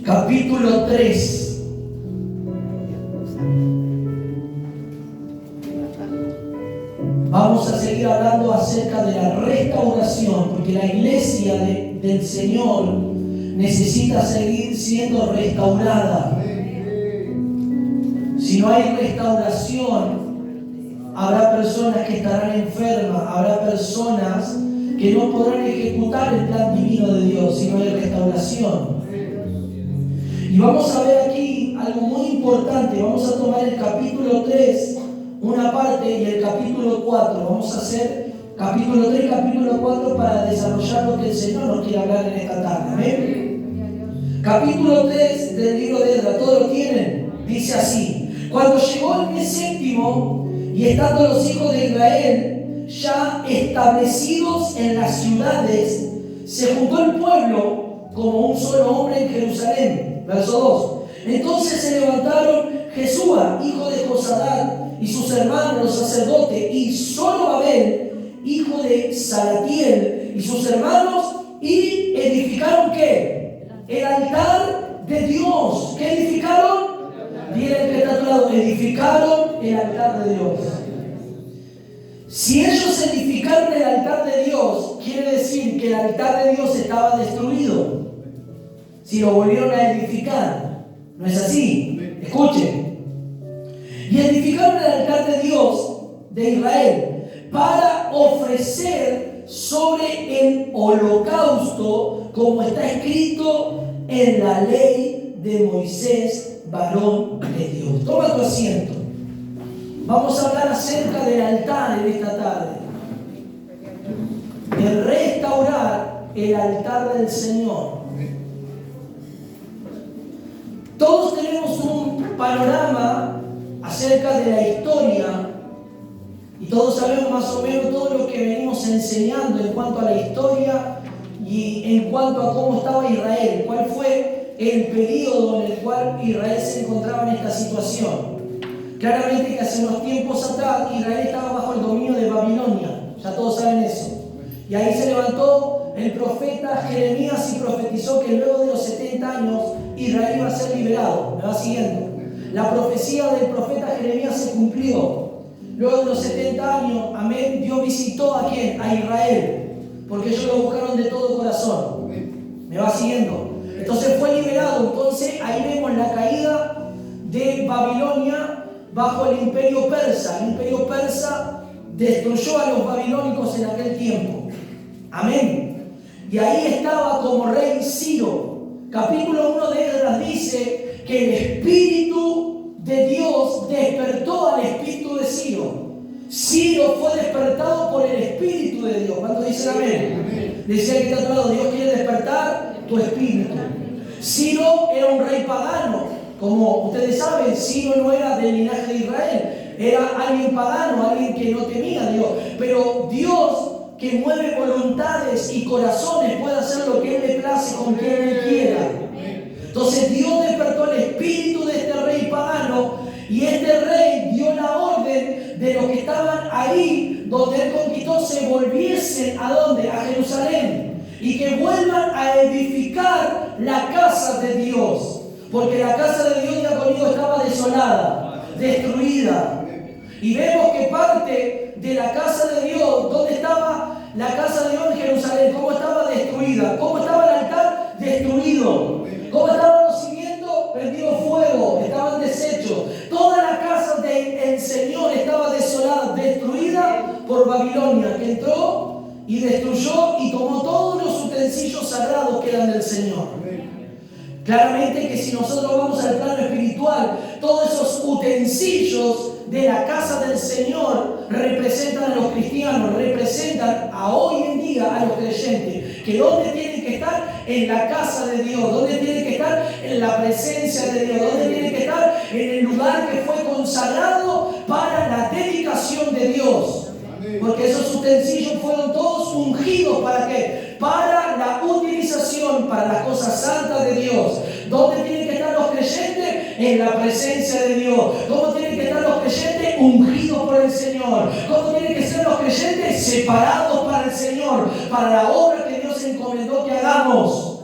Capítulo 3. Vamos a seguir hablando acerca de la restauración, porque la iglesia del Señor necesita seguir siendo restaurada. Si no hay restauración, habrá personas que estarán enfermas, habrá personas que no podrán ejecutar el plan divino de Dios si no hay restauración. Y vamos a ver aquí algo muy importante. Vamos a tomar el capítulo 3, una parte, y el capítulo 4. Vamos a hacer capítulo 3 y capítulo 4 para desarrollar lo que el Señor nos quiere hablar en esta tarde. ¿Amén? Capítulo 3 del libro de Esdras. ¿Todos lo tienen? Dice así: cuando llegó el mes séptimo, y estando los hijos de Israel ya establecidos en las ciudades, se juntó el pueblo como un solo hombre en Jerusalén. Verso 2. Entonces se levantaron Jesúa, hijo de Josadán, y sus hermanos los sacerdotes, y Zorobabel, hijo de Salatiel, y sus hermanos, y edificaron ¿qué? El altar de Dios. ¿Qué edificaron? Miren que está a tu lado. Edificaron el altar de Dios. Si ellos edificaron el altar de Dios, quiere decir que el altar de Dios estaba destruido. Si lo volvieron a edificar, ¿no es así? Escuchen. Y edificaron el altar de Dios de Israel para ofrecer sobre el holocausto, como está escrito en la ley de Moisés, varón de Dios. Toma tu asiento. Vamos a hablar acerca del altar en esta tarde. De restaurar el altar del Señor. Todos tenemos un panorama acerca de la historia y todos sabemos más o menos todo lo que venimos enseñando en cuanto a la historia y en cuanto a cómo estaba Israel, cuál fue el periodo en el cual Israel se encontraba en esta situación. Claramente que hace unos tiempos atrás Israel estaba bajo el dominio de Babilonia, ya todos saben eso. Y ahí se levantó el profeta Jeremías y profetizó que luego de los 70 años Israel iba a ser liberado. ¿Me va siguiendo? La profecía del profeta Jeremías se cumplió. Luego de los 70 años, amén, Dios visitó ¿a quién? A Israel, porque ellos lo buscaron de todo corazón. ¿Me va siguiendo? Entonces fue liberado. Entonces ahí vemos la caída de Babilonia bajo el imperio persa. El imperio persa destruyó a los babilónicos en aquel tiempo. Amén. Y ahí estaba como rey Ciro. Capítulo 1 de Esdras dice que el Espíritu de Dios despertó al espíritu de Ciro. Ciro fue despertado por el Espíritu de Dios. ¿Cuántos dicen amén? Decía que está a tu lado, Dios quiere despertar tu espíritu. Ciro era un rey pagano. Como ustedes saben, Ciro no era del linaje de Israel. Era alguien pagano, alguien que no temía a Dios. Pero Dios, que mueve voluntades y corazones, puede hacer lo que Él le place con quien Él quiera. Entonces Dios despertó el espíritu de este rey pagano y este rey dio la orden de los que estaban ahí donde Él conquistó se volviesen ¿a dónde? A Jerusalén, y que vuelvan a edificar la casa de Dios, porque la casa de Dios ya conmigo estaba desolada, destruida. Y vemos que parte de la casa de Dios, ¿dónde estaba la casa de Dios en Jerusalén? ¿Cómo estaba destruida? ¿Cómo estaba el altar? Destruido. ¿Cómo estaban los cimientos? Prendido fuego, estaban deshechos. Toda la casa del Señor estaba desolada, destruida por Babilonia, que entró y destruyó y tomó todos los utensilios sagrados que eran del Señor. Claramente que si nosotros vamos al plano espiritual, todos esos utensilios de la casa del Señor representan a los cristianos, representan a hoy en día a los creyentes, que ¿dónde tienen que estar? En la casa de Dios. ¿Dónde tienen que estar? En la presencia de Dios. ¿Dónde tienen que estar? En el lugar que fue consagrado para la dedicación de Dios. Porque esos utensilios fueron todos ungidos ¿para qué? Para la utilización, para las cosas santas de Dios. ¿Dónde tienen que estar los creyentes? En la presencia de Dios. ¿Cómo tienen que estar los creyentes? Ungidos por el Señor. ¿Cómo tienen que ser los creyentes? Separados para el Señor, para la obra que Dios encomendó que hagamos.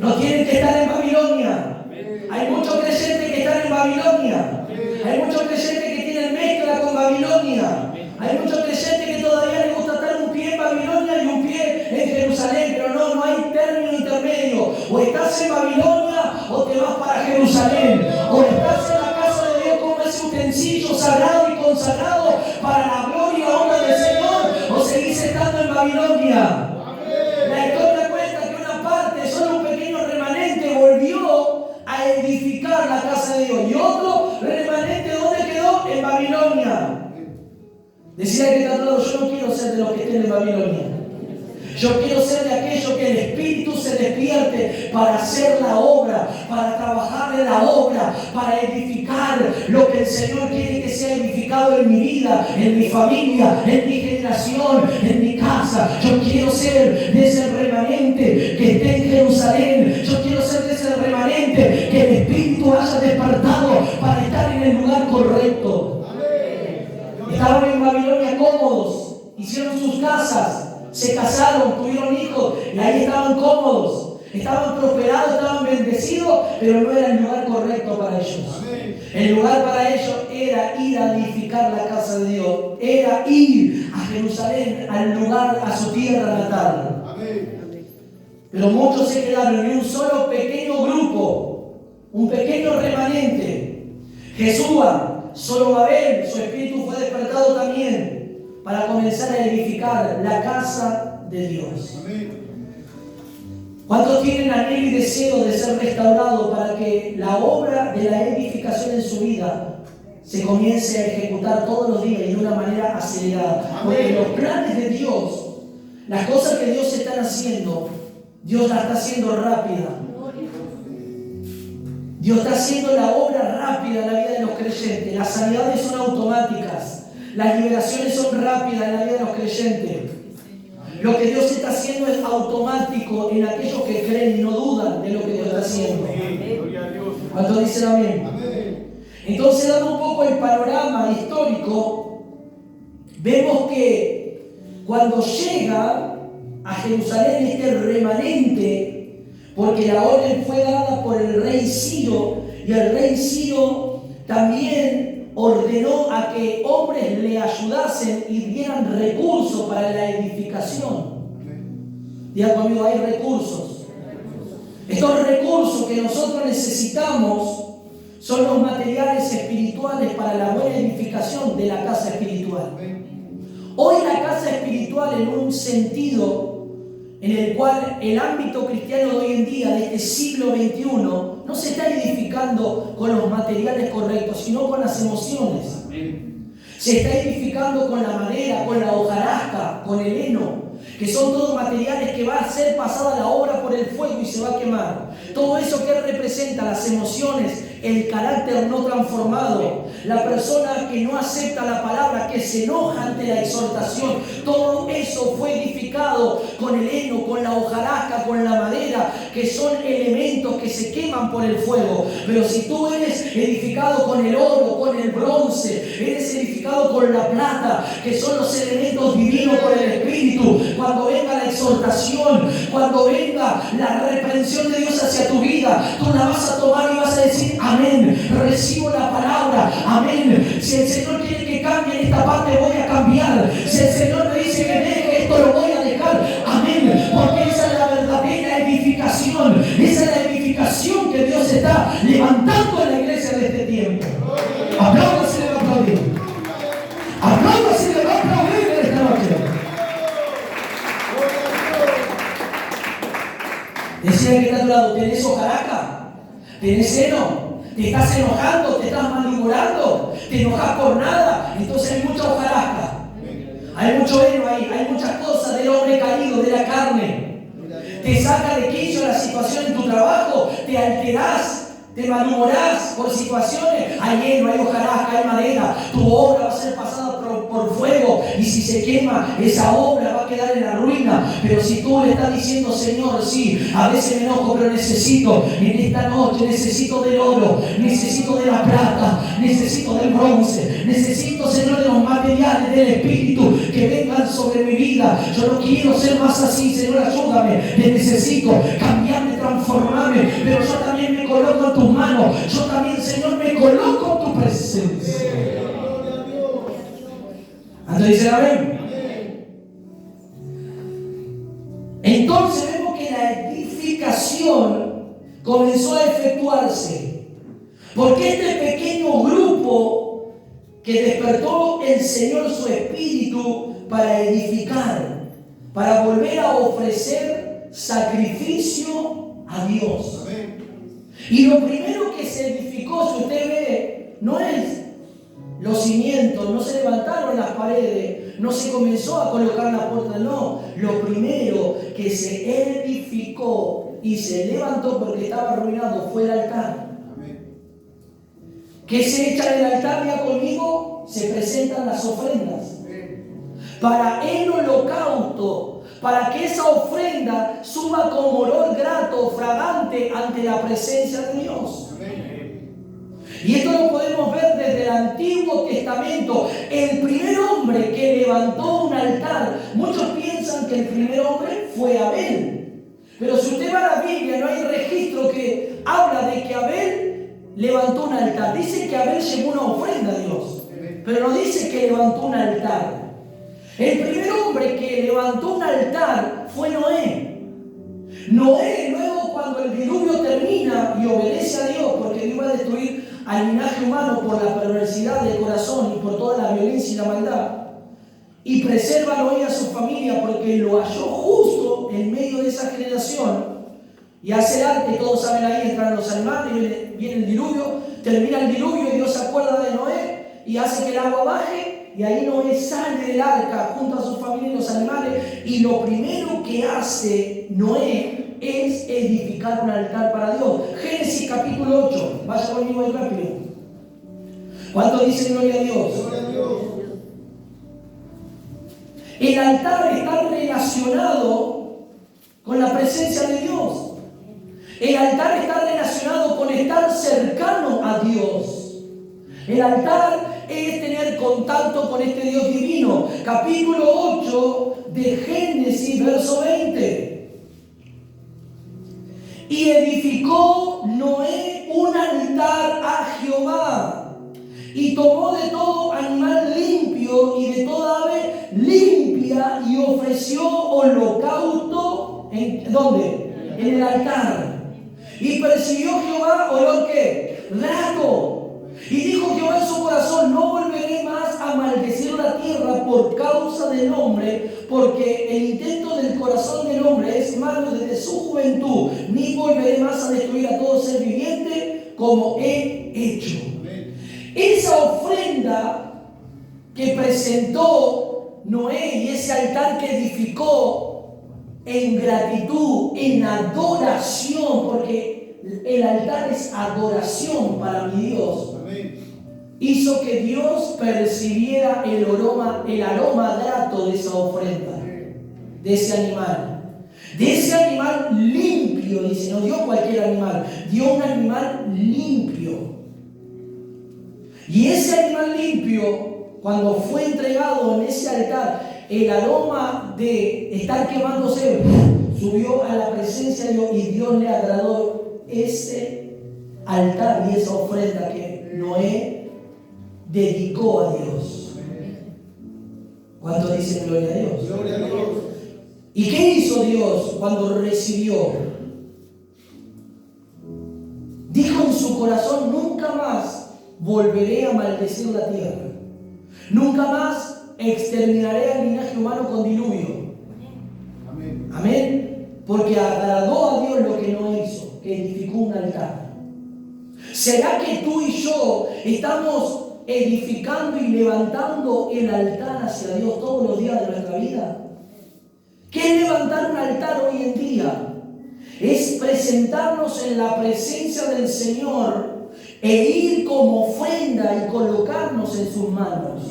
No tienen que estar en Babilonia. Hay muchos creyentes que están en Babilonia. Hay muchos creyentes que tienen mezcla con Babilonia. Hay muchos creyentes que todavía les gusta estar un pie en Babilonia y un pie en Jerusalén, pero no hay término intermedio. O estás en Babilonia o te vas para Jerusalén. O estás en la casa de Dios como ese utensilio sagrado y consagrado para la gloria y honra del Señor, o seguís estando en Babilonia. La historia cuenta que una parte, solo un pequeño remanente, volvió a edificar la casa de Dios. Y otro remanente, ¿dónde quedó? En Babilonia. Decía que está al lado, yo no quiero ser de los que estén en Babilonia. Yo quiero ser de aquellos que el Espíritu se despierte para hacer la obra, para trabajar en la obra, para edificar lo que el Señor quiere que sea edificado en mi vida, en mi familia, en mi generación, en mi casa. Yo quiero ser de ese remanente que esté en Jerusalén. Yo quiero ser de ese remanente que el Espíritu haya despertado para estar en el lugar correcto. Estaban en Babilonia cómodos, hicieron sus casas, se casaron, tuvieron hijos y ahí estaban cómodos, estaban prosperados, estaban bendecidos, pero no era el lugar correcto para ellos. El lugar para ellos era ir a edificar la casa de Dios, era ir a Jerusalén, al lugar, a su tierra natal. Pero muchos se quedaron en un solo pequeño grupo, un pequeño remanente. Jesúa, Zorobabel, su espíritu fue despertado también para comenzar a edificar la casa de Dios. ¿Cuántos tienen anhelo y deseo de ser restaurados para que la obra de la edificación en su vida se comience a ejecutar todos los días y de una manera acelerada? Porque los planes de Dios, las cosas que Dios está haciendo, Dios la está haciendo rápida. Dios está haciendo la obra rápida en la vida de los creyentes. Las sanidades son automáticas. Las liberaciones son rápidas en la vida de los creyentes. Lo que Dios está haciendo es automático en aquellos que creen y no dudan de lo que Dios está haciendo. ¿Cuántos dicen amén? Entonces, dando un poco el panorama histórico, vemos que cuando llega a Jerusalén este remanente, porque la orden fue dada por el rey Ciro, y el rey Ciro también ordenó a que hombres le ayudasen y dieran recursos para la edificación. Diga conmigo, hay recursos. Estos recursos que nosotros necesitamos son los materiales espirituales para la buena edificación de la casa espiritual. Hoy la casa espiritual, en un sentido en el cual el ámbito cristiano de hoy en día, de este siglo XXI, no se está edificando con los materiales correctos, sino con las emociones. Se está edificando con la madera, con la hojarasca, con el heno, que son todos materiales que va a ser pasada la obra por el fuego y se va a quemar. Todo eso que representa las emociones, el carácter no transformado, la persona que no acepta la palabra, que se enoja ante la exhortación, todo eso fue edificado con el heno, con la hojarasca, con la madera, que son elementos que se queman por el fuego. Pero si tú eres edificado con el oro, con el bronce, eres edificado con la plata, que son los elementos divinos por el Espíritu, cuando venga la exhortación, cuando venga la reprensión de Dios hacia tu vida, tú la vas a tomar y vas a decir amén, recibo la palabra, amén. Si el Señor quiere que cambie en esta parte, voy a cambiar. Si el Señor me dice que deje esto, lo voy a dejar, amén, porque esa es la verdadera edificación. Esa es la edificación que Dios está levantando en la iglesia de este tiempo. Apláudase, le va a aplaudir. Apláudase, le va a aplaudir en esta noche. Decía que está a tu lado, ¿tenés hojarasca? ¿Tenés heno? ¿Te estás enojando? ¿Te estás malhumorando? ¿Te enojas por nada? Entonces hay mucha hojarasca. Hay mucho heno ahí, hay muchas cosas del hombre caído, de la carne. Te saca de quicio la situación en tu trabajo, te alterás, te malhumorás por situaciones. Hay heno, hay hojarasca, hay madera. Tu obra va a ser pasada por fuego, y si se quema, esa obra va a quedar en la ruina. Pero si tú le estás diciendo, Señor, sí, a veces me enojo, pero necesito, en esta noche necesito del oro, necesito de la plata, necesito del bronce, necesito, Señor, de los materiales del Espíritu que vengan sobre mi vida. Yo no quiero ser más así, Señor, ayúdame, te necesito cambiarme, transformarme pero yo también me coloco en tus manos. Yo también, Señor, me coloco en tu presencia. ¿Antes dicen amén? Entonces vemos que la edificación comenzó a efectuarse, porque este pequeño grupo que despertó el Señor su espíritu para edificar, para volver a ofrecer sacrificio a Dios. Y lo primero que se edificó, si usted ve, no es los cimientos, no se levantaron las paredes, no se comenzó a colocar la puerta, no. Lo primero que se edificó y se levantó porque estaba arruinado fue el altar. ¿Qué se echa del altar ya conmigo? Se presentan las ofrendas. Para el holocausto, para que esa ofrenda suba como olor grato, fragante ante la presencia de Dios. Y esto lo podemos ver desde el Antiguo Testamento. El primer hombre que levantó un altar, muchos piensan que el primer hombre fue Abel. Pero si usted va a la Biblia, no hay registro que habla de que Abel levantó un altar. Dice que Abel llevó una ofrenda a Dios, pero no dice que levantó un altar. El primer hombre que levantó un altar fue Noé. Noé, luego cuando el diluvio termina y obedece a Dios, porque Dios va a destruir al linaje humano por la perversidad del corazón y por toda la violencia y la maldad, y preserva a Noé y a su familia porque lo halló justo en medio de esa generación, y hace el arca, y todos saben, ahí entran los animales, viene el diluvio, termina el diluvio y Dios se acuerda de Noé y hace que el agua baje, y ahí Noé sale del arca junto a su familia y los animales, y lo primero que hace Noé es edificar un altar para Dios. Génesis capítulo 8, vaya conmigo ahí rápido. ¿Cuántos dicen gloria a Dios? Gloria a Dios. El altar está relacionado con la presencia de Dios. El altar está relacionado con estar cercano a Dios. El altar es tener contacto con este Dios divino. Capítulo 8 de Génesis, verso 20. Y edificó Noé un altar a Jehová, y tomó de todo animal limpio y de toda ave limpia, y ofreció holocausto, ¿dónde? En el altar. Y percibió Jehová olor ¿qué? Grato. Y dijo Jehová en su corazón: no volveré más a maldecir la tierra por causa del hombre, porque el intento del corazón del hombre es malo desde su juventud, ni volveré más a destruir a todo ser viviente como he hecho. Esa ofrenda que presentó Noé y ese altar que edificó en gratitud, en adoración, porque el altar es adoración para mi Dios, hizo que Dios percibiera el aroma grato de esa ofrenda, de ese animal. De ese animal limpio, dice, no dio cualquier animal, dio un animal limpio. Y ese animal limpio, cuando fue entregado en ese altar, el aroma de estar quemándose subió a la presencia de Dios, y Dios le agradó ese altar y esa ofrenda que Noé dedicó a Dios. ¿Cuánto dicen gloria a Dios? Gloria a Dios. ¿Y qué hizo Dios cuando recibió? Dijo en su corazón: nunca más volveré a maldecir la tierra. Nunca más exterminaré al linaje humano con diluvio. Amén. Amén. Porque agradó a Dios lo que no hizo, que edificó un altar. ¿Será que tú y yo estamos edificando y levantando el altar hacia Dios todos los días de nuestra vida? ¿Qué es levantar un altar hoy en día? Es presentarnos en la presencia del Señor e ir como ofrenda y colocarnos en sus manos.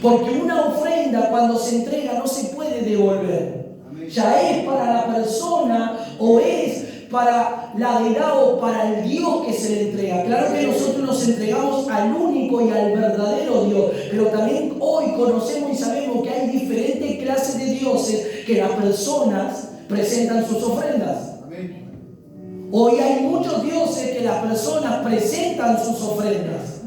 Porque una ofrenda, cuando se entrega, no se puede devolver. Ya es para la persona o es para la deidad o para el Dios que se le entrega. Claro que nosotros nos entregamos al único y al verdadero Dios, pero también hoy conocemos y sabemos que hay diferentes clases de dioses que las personas presentan sus ofrendas. Hoy hay muchos dioses que las personas presentan sus ofrendas.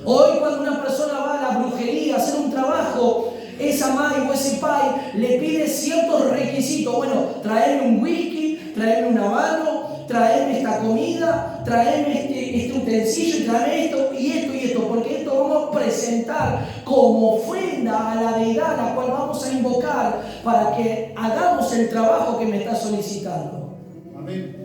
Hoy cuando una persona va a la brujería a hacer un trabajo, esa mai o ese pai le pide ciertos requisitos. Bueno, traerme un whisky, traerme un habano, traerme esta comida, traerme este utensilio, y traerme esto y esto y esto, porque esto vamos a presentar como ofrenda a la deidad a la cual vamos a invocar para que hagamos el trabajo que me está solicitando. Amén.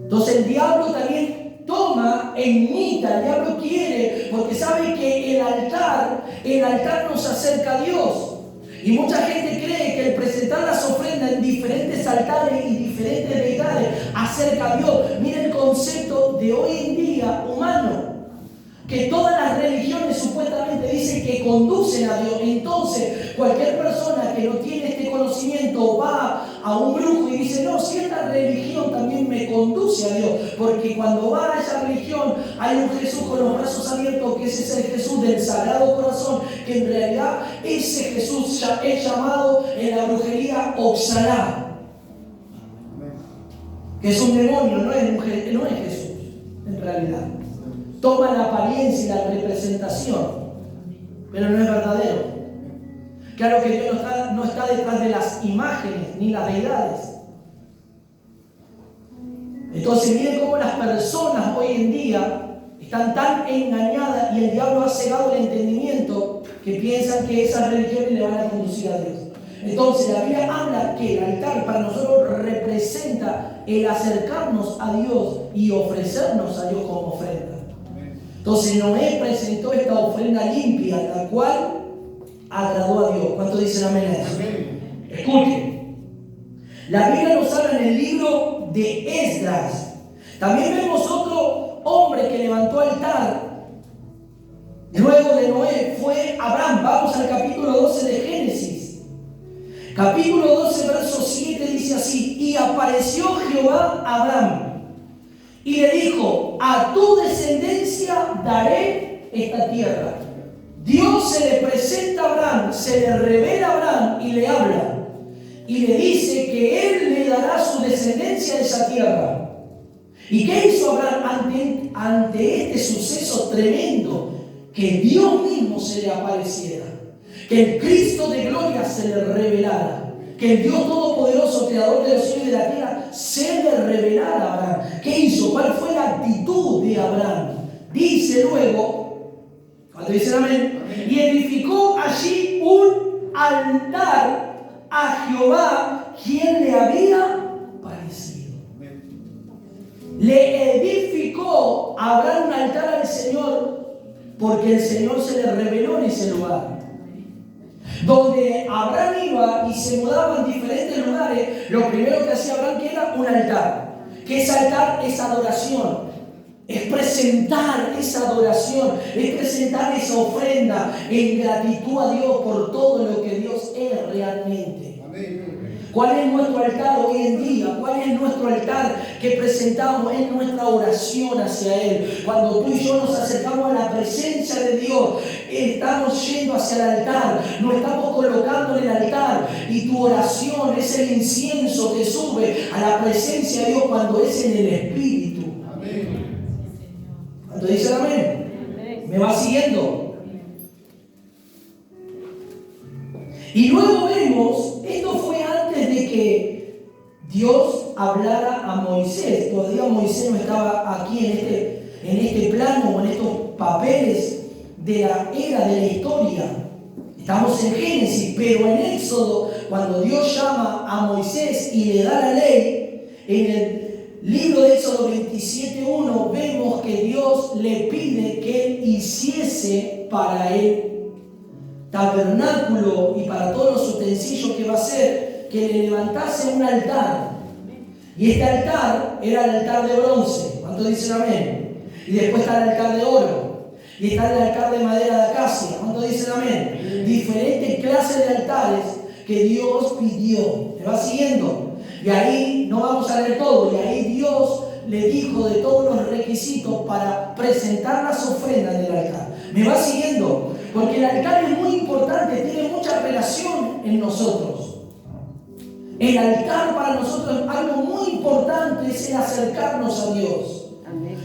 Entonces el diablo también toma e imita, el diablo quiere, porque sabe que el altar nos acerca a Dios. Y mucha gente cree que el presentar las ofrendas en diferentes altares y diferentes deidades acerca a Dios. Mira el concepto de hoy en día humano, que todas las religiones supuestamente dicen que conducen a Dios. Entonces, cualquier persona que no tiene este conocimiento va a un brujo y dice, no, si esta religión también me conduce a Dios, porque cuando va a esa religión hay un Jesús con los brazos abiertos, que ese es el Jesús del Sagrado Corazón, que en realidad ese Jesús es llamado en la brujería Oxalá, que es un demonio, no es Jesús en realidad. Toma la apariencia y la representación, pero no es verdadero. Claro que Dios no está detrás de las imágenes ni las deidades. Entonces miren cómo las personas hoy en día están tan engañadas y el diablo ha cegado el entendimiento que piensan que esas religiones le van a conducir a Dios. Entonces la Biblia habla que el altar para nosotros representa el acercarnos a Dios y ofrecernos a Dios como ofrenda. Entonces Noé presentó esta ofrenda limpia, la cual agradó a Dios. ¿Cuántos dicen amén a eso? Amén. Escuchen. La Biblia nos habla en el libro de Esdras. También vemos otro hombre que levantó altar. Luego de Noé fue Abraham. Vamos al capítulo 12 de Génesis. Capítulo 12, verso 7 dice así: y apareció Jehová a Abraham y le dijo, a tu descendencia daré esta tierra. Dios se le presenta a Abraham, se le revela a Abraham y le habla. Y le dice que él le dará a su descendencia esa tierra. ¿Y qué hizo Abraham ante este suceso tremendo? Que Dios mismo se le apareciera. Que el Cristo de gloria se le revelara. Que el Dios Todopoderoso, Creador de los cielos y de la tierra, se le revelara a Abraham. ¿Qué hizo? ¿Cuál fue la actitud de Abraham? Dice luego, cuando dicen amén, y edificó allí un altar a Jehová, quien le había parecido. Le edificó a Abraham un altar al Señor, porque el Señor se le reveló en ese lugar. Donde Abraham iba y se mudaba en diferentes lugares, lo primero que hacía Abraham que era un altar. Que ese altar es adoración, es presentar esa adoración, es presentar esa ofrenda en gratitud a Dios por todo lo que Dios es realmente. Amén. ¿Cuál es nuestro altar hoy en día? ¿Cuál es nuestro altar que presentamos en nuestra oración hacia Él? Cuando tú y yo nos acercamos a la presencia de Dios, estamos yendo hacia el altar, nos estamos colocando en el altar y tu oración es el incienso que sube a la presencia de Dios cuando es en el Espíritu. Amén. ¿Cuánto dicen amén? ¿Me va siguiendo? Y luego vemos, esto fue antes de que Dios hablara a Moisés. Todavía Moisés no estaba aquí en este plano o en estos papeles de la era de la historia. Estamos en Génesis, pero en Éxodo, cuando Dios llama a Moisés y le da la ley, en el libro de Éxodo 27:1 vemos que Dios le pide que él hiciese para él tabernáculo y para todos los utensilios que va a hacer, que le levantase un altar. Y este altar era el altar de bronce. ¿Cuántos dicen amén? Y después está el altar de oro. Y está el altar de madera de acacia. ¿Cuántos dicen amén? Diferentes clases de altares que Dios pidió. ¿Me va siguiendo? Y ahí no vamos a leer todo. Y ahí Dios le dijo de todos los requisitos para presentar las ofrendas del altar. ¿Me va siguiendo? Porque el altar es muy importante, tiene mucha relación en nosotros. El altar para nosotros es algo muy importante, es el acercarnos a Dios.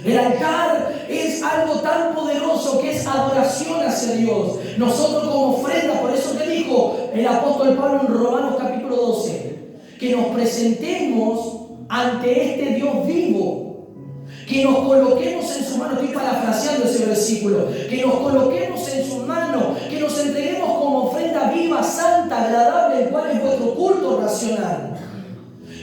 El altar es algo tan poderoso que es adoración hacia Dios. Nosotros como ofrenda, por eso que dijo el apóstol Pablo en Romanos capítulo 12, que nos presentemos ante este Dios vivo, que nos coloquemos en su mano, estoy parafraseando ese versículo, que nos coloquemos en su mano, que nos entreguemos como ofrenda viva, santa, agradable, el cual es vuestro culto racional.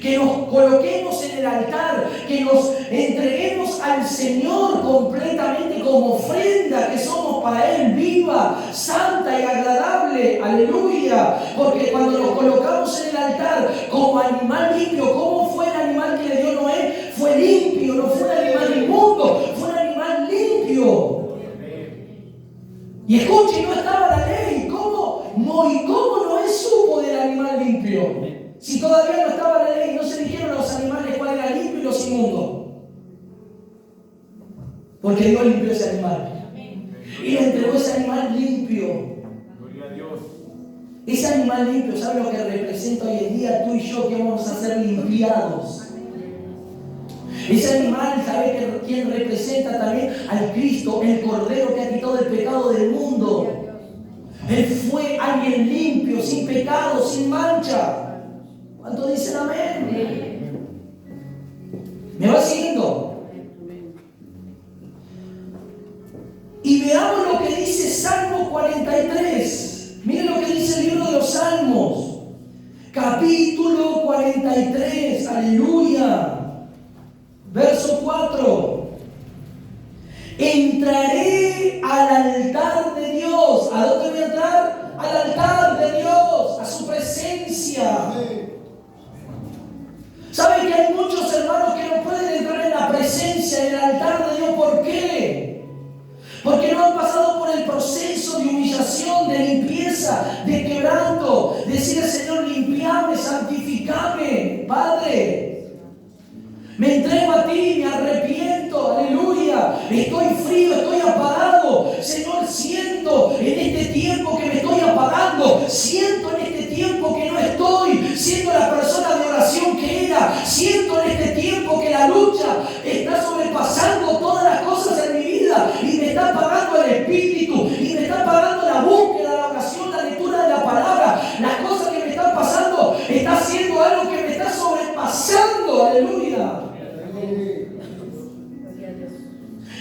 Que nos coloquemos en el altar, que nos entreguemos al Señor completamente como ofrenda, que somos para Él viva, santa y agradable, aleluya, porque cuando nos colocamos en el altar como animal limpio, ¿cómo fue el animal que le dio Noé? Fue limpio, no fue un animal inmundo, fue un animal limpio. Y escuche, no estaba la ley. ¿Cómo Noé supo del animal limpio? Si todavía no estaba la ley, no se dijeron los animales cuál era limpio y los inmundos. Porque Dios limpió ese animal. Y le entregó ese animal limpio. Gloria a Dios. Ese animal limpio, ¿sabe lo que representa hoy en día tú y yo, que vamos a ser limpiados? Ese animal, ¿sabe quién representa también? Al Cristo, el Cordero que ha quitado el pecado del mundo. Él fue alguien limpio, sin pecado, sin mancha. ¿Cuántos dicen amén? ¿Me va siguiendo? Y veamos lo que dice Salmo 43. Miren lo que dice el libro de los Salmos. Capítulo 43. Aleluya. Verso 4. Entraré al altar de Dios. ¿A dónde voy a entrar? Al altar de Dios, a su presencia. ¿Saben que hay muchos hermanos que no pueden entrar en la presencia, en el altar de Dios? ¿Por qué? Porque no han pasado por el proceso de humillación, de limpieza, de quebranto. Decir al Señor, limpiame, santificame, Padre. Me entrego a ti, me arrepiento, aleluya. Estoy frío, estoy apagado. Señor, siento en este tiempo que me estoy apagando. Siento en este tiempo que no estoy siendo la persona de oración que era. Siento en este tiempo que la lucha está sobrepasando todas las cosas en mi vida y me está apagando el espíritu y me está apagando la búsqueda, la oración, la lectura de la palabra. Las cosas que me están pasando está haciendo algo que me está sobrepasando, aleluya.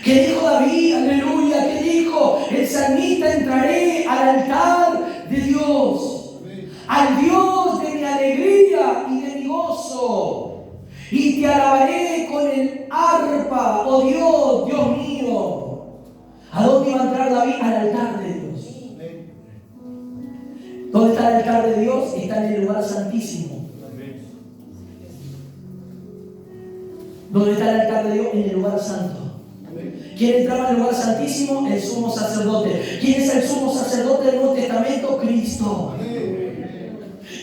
¿Qué dijo David? Aleluya. ¿Qué dijo el salmista? Entraré al altar de Dios, al Dios de mi alegría y de mi gozo, y te alabaré con el arpa, oh Dios, Dios mío. ¿A dónde iba a entrar David? Al altar de Dios. ¿Dónde está el altar de Dios? Está en el lugar santísimo. ¿Dónde está el altar de Dios? En el lugar santo. ¿Quién entraba en el lugar santísimo? El sumo sacerdote. ¿Quién es el sumo sacerdote del Nuevo Testamento? Cristo.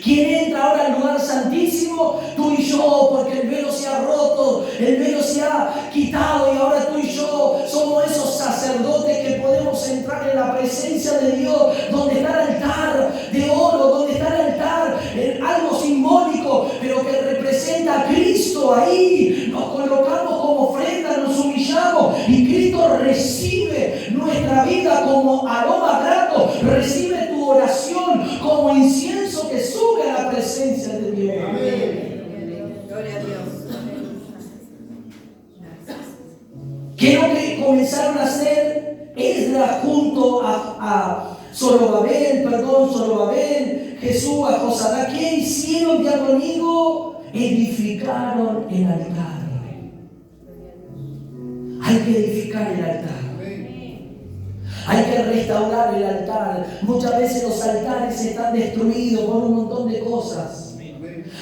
¿Quién entra ahora al lugar santísimo? Tú y yo, porque el velo se ha roto, el velo se ha quitado y ahora tú y yo somos esos sacerdotes que podemos entrar en la presencia de Dios, donde está el altar de oro, donde está el altar, algo simbólico, pero que representa a Cristo. Ahí nos colocamos como ofrenda, nos humillamos y Cristo recibe nuestra vida como aroma grato, recibe tu oración como incienso que sube a la presencia de Dios. Amén. Gloria a Dios. ¿Qué es lo que comenzaron a hacer Esdras junto a Zorobabel, Jesús, a Josadá? ¿Qué hicieron ya conmigo? Edificaron el altar. Hay que edificar el altar. Hay que restaurar el altar. Muchas veces los altares están destruidos por un montón de cosas.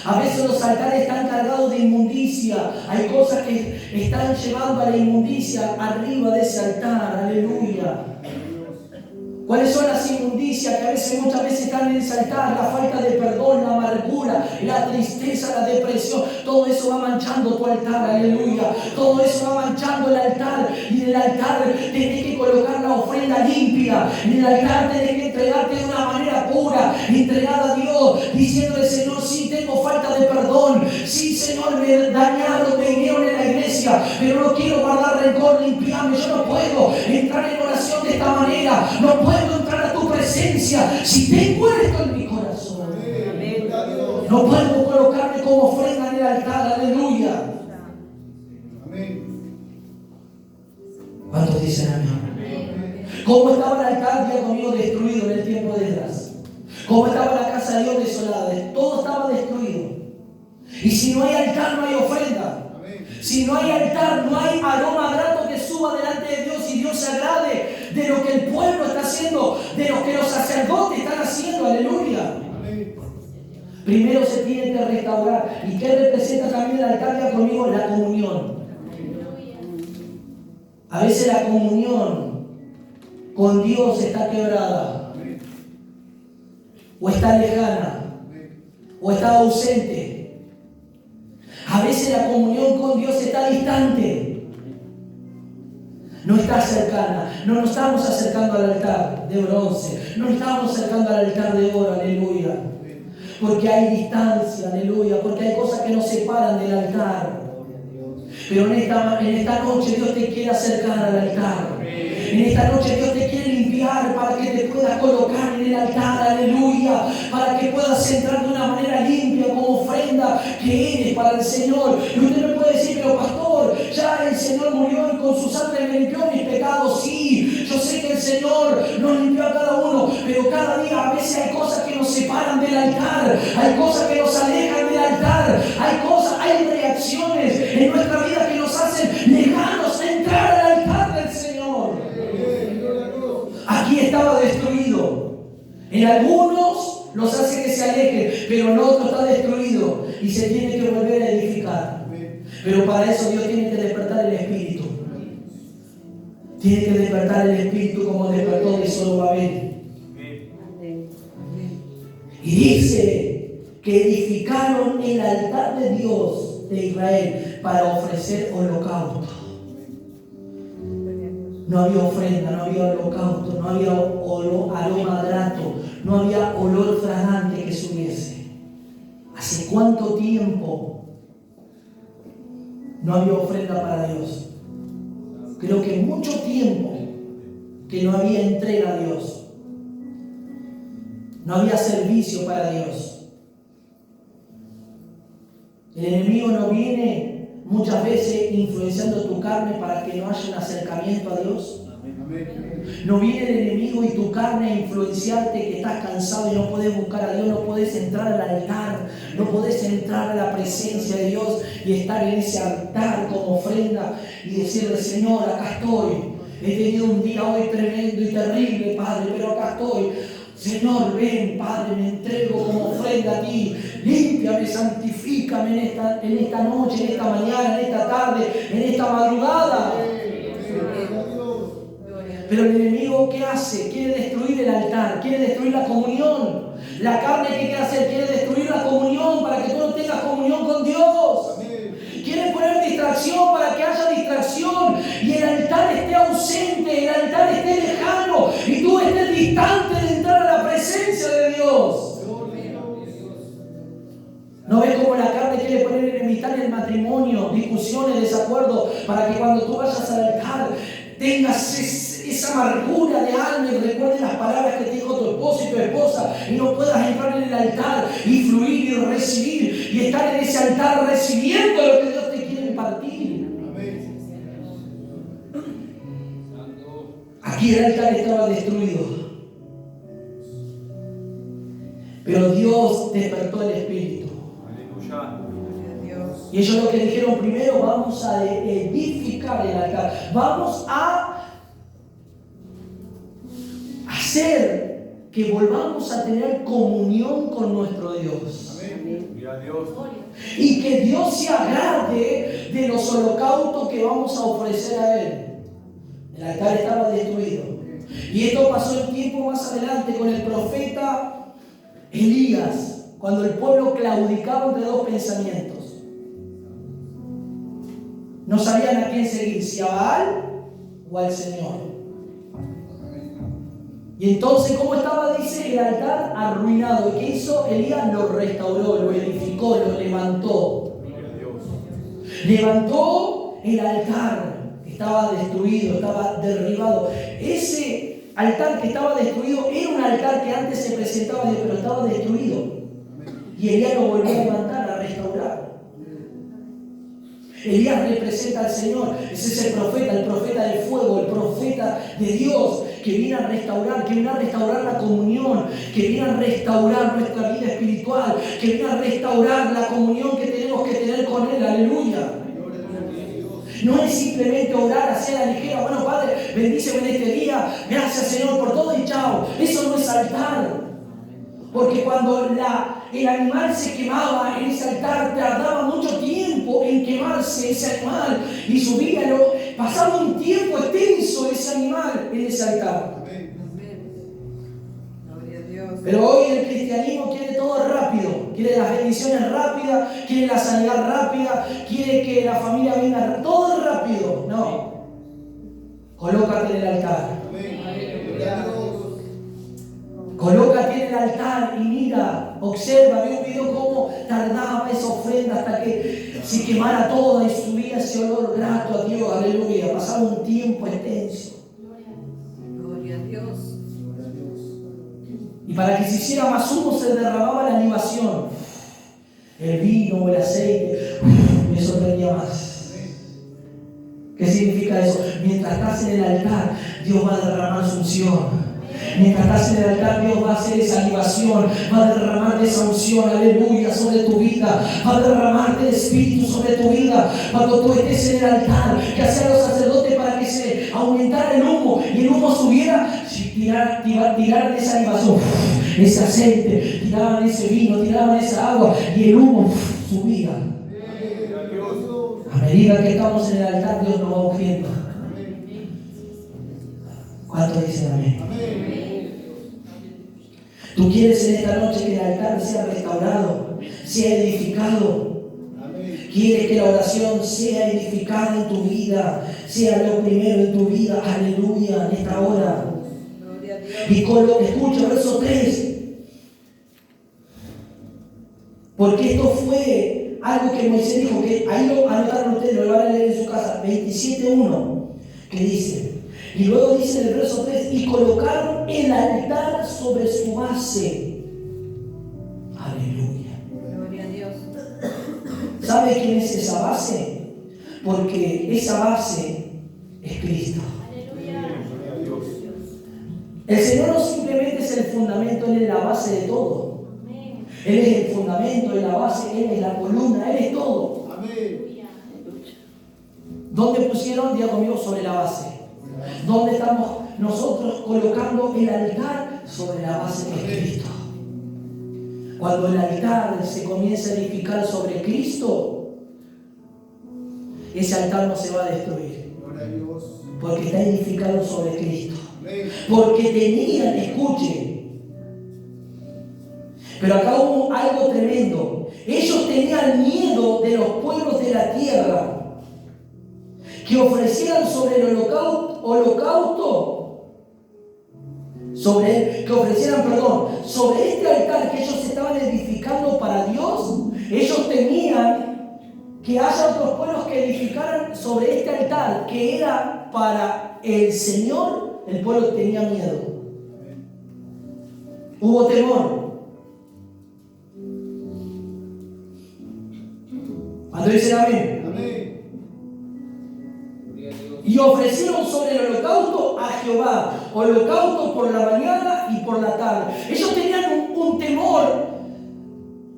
A veces los altares están cargados de inmundicia. Hay cosas que están llevando a la inmundicia arriba de ese altar. Aleluya. ¿Cuáles son las inmundicias que a veces, muchas veces están en ese altar? La falta de perdón, la amargura, la tristeza, la depresión. Todo eso va manchando tu altar, aleluya. Todo eso va manchando el altar. Y en el altar tenés que colocar la ofrenda limpia. En el altar tenés que entregarte de una manera pura, entregada a Dios, diciéndole: Señor, sí, tengo falta de perdón. Sí, Señor, me dañaron, me hirieron en la iglesia, pero no quiero guardar rencor, limpiarme. Yo no puedo entrar en oración de esta manera. No puedo entrar a tu presencia si tengo esto en mi corazón. No puedo colocarme como ofrenda en el altar, aleluya. ¿Cuántos dicen amén? ¿Cómo estaba el altar, Dios conmigo, destruido en el tiempo de Esdras? ¿Cómo estaba la casa de Dios desolada? Todo estaba destruido. Y si no hay altar, no hay ofrenda. Si no hay altar, no hay aroma grato que suba delante de Dios y Dios se agrade de lo que el pueblo está haciendo, de lo que los sacerdotes están haciendo, aleluya. Primero se tiene que restaurar. ¿Y qué representa también el altar? Ya conmigo, la comunión. A veces la comunión con Dios está quebrada, o está lejana, o está ausente. A veces la comunión con Dios está distante, no está cercana. No nos estamos acercando al altar de bronce, no nos estamos acercando al altar de oro, aleluya. Porque hay distancia, aleluya, porque hay cosas que nos separan del altar. Pero en esta noche Dios te quiere acercar al altar. En esta noche Dios te quiere limpiar para que te puedas colocar en el altar, aleluya. Para que puedas entrar de una manera limpia como ofrenda que eres para el Señor. Y usted me puede decir: pero pastor, ya el Señor murió y con su sangre me limpió mis pecados. Sí, yo sé que el Señor nos limpió a cada uno, pero cada día a veces hay cosas que nos separan del altar. Hay cosas que nos alejan del altar. Hay reacciones en nuestra vida que nos hacen lejanos a entrar al altar del Señor. Aquí estaba destruido. En algunos los hace que se alejen, pero en otros está destruido y se tiene que volver a edificar. Pero para eso Dios tiene que despertar el espíritu. Tiene que despertar el espíritu como despertó de Zorobabel. Y dice que edificaron el altar de Dios de Israel para ofrecer holocausto. No había ofrenda, no había holocausto, no había aroma grato, no había olor fragante que subiese. ¿Hace cuánto tiempo no había ofrenda para Dios? Creo que mucho tiempo que no había entrega a Dios. No había servicio para Dios. El enemigo no viene muchas veces influenciando tu carne para que no haya un acercamiento a Dios. No viene el enemigo y tu carne a influenciarte que estás cansado y no puedes buscar a Dios, no puedes entrar al altar, no puedes entrar a la presencia de Dios y estar en ese altar como ofrenda y decirle: Señor, acá estoy. He tenido un día hoy tremendo y terrible, Padre, pero acá estoy. Señor, ven, Padre, me entrego como ofrenda a ti. Límpiame, santifícame en esta noche, en esta mañana, en esta tarde, en esta madrugada. Pero el enemigo, ¿qué hace? Quiere destruir el altar, quiere destruir la comunión. La carne, ¿qué quiere hacer? Quiere destruir la comunión para que tú no tengas comunión con Dios. Quiere poner distracción para que haya distracción y el altar esté ausente, el altar esté lejano y tú estés distante de entrar a la presencia de Dios. ¿No ves cómo la carne quiere poner enemistad en el matrimonio, discusiones, desacuerdos, para que cuando tú vayas al altar tengas esa amargura de alma y recuerdes las palabras que te dijo tu esposo y tu esposa y no puedas entrar en el altar y fluir y recibir y estar en ese altar recibiendo lo que Dios te quiere impartir? Aquí el altar estaba destruido, pero Dios despertó el espíritu. Y ellos lo que dijeron: primero vamos a edificar el altar, vamos a hacer que volvamos a tener comunión con nuestro Dios. Amén. Y que Dios se agrade de los holocaustos que vamos a ofrecer a Él. El altar estaba destruido. Y esto pasó el tiempo más adelante con el profeta Elías, cuando el pueblo claudicaba entre dos pensamientos. No sabían a quién seguir, si a Baal o al Señor. Y entonces, ¿cómo estaba? Dice, el altar arruinado. ¿Y qué hizo? Elías lo restauró, lo edificó, lo levantó. Levantó el altar que estaba destruido, estaba derribado. Ese altar que estaba destruido era un altar que antes se presentaba a Dios, pero estaba destruido. Y Elías lo volvió a levantar, a restaurar. Elías representa al Señor. Ese es el profeta del fuego, el profeta de Dios, que viene a restaurar, que viene a restaurar la comunión, que viene a restaurar nuestra vida espiritual, que viene a restaurar la comunión que tenemos que tener con Él. Aleluya. No es simplemente orar hacia la ligera. Bueno, Padre, bendíceme en este día. Gracias, Señor, por todo y chao. Eso no es altar. Porque cuando el animal se quemaba en ese altar, tardaba mucho tiempo en quemarse ese animal. Y su vida pasaba un tiempo extenso ese animal en ese altar. Pero hoy el cristianismo quiere todo rápido, quiere las bendiciones rápidas, quiere la sanidad rápida, quiere que la familia venga, todo rápido. No, colócate en el altar. Colócate en el altar y mira, observa, ve un video cómo tardaba esa ofrenda hasta que se quemara toda y subía ese olor grato a Dios. Aleluya, pasaba un tiempo extenso. Gloria a Dios. Y para que se hiciera más humo se derramaba la libación, el vino o el aceite, y eso prendía más. ¿Qué significa eso? Mientras estás en el altar, Dios va a derramar su unción. Mientras estás en el altar, Dios va a hacer esa libación, va a derramar esa unción, aleluya, sobre tu vida, va a derramarte el Espíritu sobre tu vida. Cuando tú estés en el altar, que hacían los sacerdotes para que se aumentara el humo y el humo subiera, tiraran esa libación, ese aceite, tiraban ese vino, tiraban esa agua y el humo subía. A medida que estamos en el altar, Dios nos va ungiendo. ¿Cuántos dicen amén? Tú quieres en esta noche que el altar sea restaurado, sea edificado. Quieres que la oración sea edificada en tu vida, sea lo primero en tu vida. Aleluya, en esta hora. Y con lo que escucho, verso 3. Porque esto fue algo que Moisés dijo, que ahí lo anotaron ustedes, lo van a leer en su casa, 27:1, que dice. Y luego dice en el verso 3, y colocaron el altar sobre su base. Aleluya. Gloria a Dios. ¿Sabe quién es esa base? Porque esa base es Cristo. Aleluya. El Señor no simplemente es el fundamento, Él es la base de todo. Él es el fundamento, Él es la base, Él es la columna, Él es todo. ¿Dónde pusieron? Diga conmigo, sobre la base. ¿Dónde estamos nosotros colocando el altar? Sobre la base de Cristo. Cuando el altar se comienza a edificar sobre Cristo, ese altar no se va a destruir. Porque está edificado sobre Cristo. Porque tenían, escuchen, pero acá hubo algo tremendo. Ellos tenían miedo de los pueblos de la tierra que ofrecieran sobre el holocausto, sobre este altar que ellos estaban edificando para Dios. Ellos temían que haya otros pueblos que edificaran sobre este altar que era para el Señor. El pueblo tenía miedo, hubo temor. Cuando dicen amén. Y ofrecieron sobre el holocausto a Jehová, holocausto por la mañana y por la tarde. Ellos tenían un temor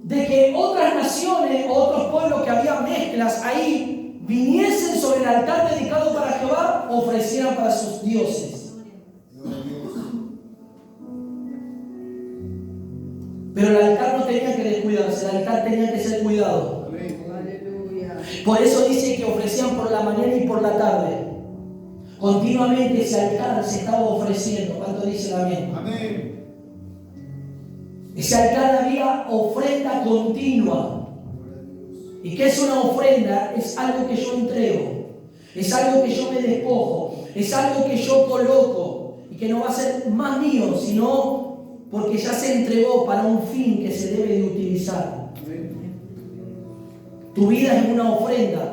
de que otras naciones, otros pueblos que había mezclas ahí, viniesen sobre el altar dedicado para Jehová, ofrecieran para sus dioses. Pero el altar no tenía que descuidarse, el altar tenía que ser cuidado. Aleluya. Por eso dice que ofrecían por la mañana y por la tarde. Continuamente ese altar se estaba ofreciendo. ¿Cuánto dicen amén? Amén. Ese altar había ofrenda continua. ¿Y qué es una ofrenda? Es algo que yo entrego. Es algo que yo me despojo. Es algo que yo coloco. Y que no va a ser más mío, sino porque ya se entregó para un fin que se debe de utilizar. Tu vida es una ofrenda.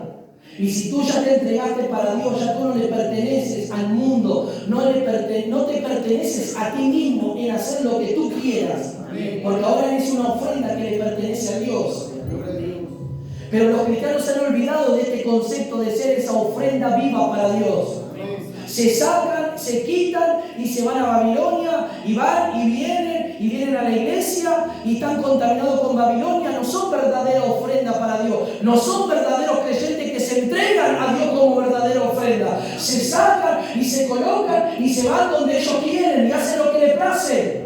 Y si tú ya te entregaste para Dios, ya tú no le perteneces al mundo, no te perteneces a ti mismo en hacer lo que tú quieras. Porque ahora es una ofrenda que le pertenece a Dios. Pero los cristianos se han olvidado de este concepto de ser esa ofrenda viva para Dios. Se sacan, se quitan y se van a Babilonia y van y vienen a la iglesia y están contaminados con Babilonia. No son verdadera ofrenda para Dios. No son verdaderos creyentes que se entregan a Dios como verdadera ofrenda. Se sacan y se colocan y se van donde ellos quieren y hacen lo que les place.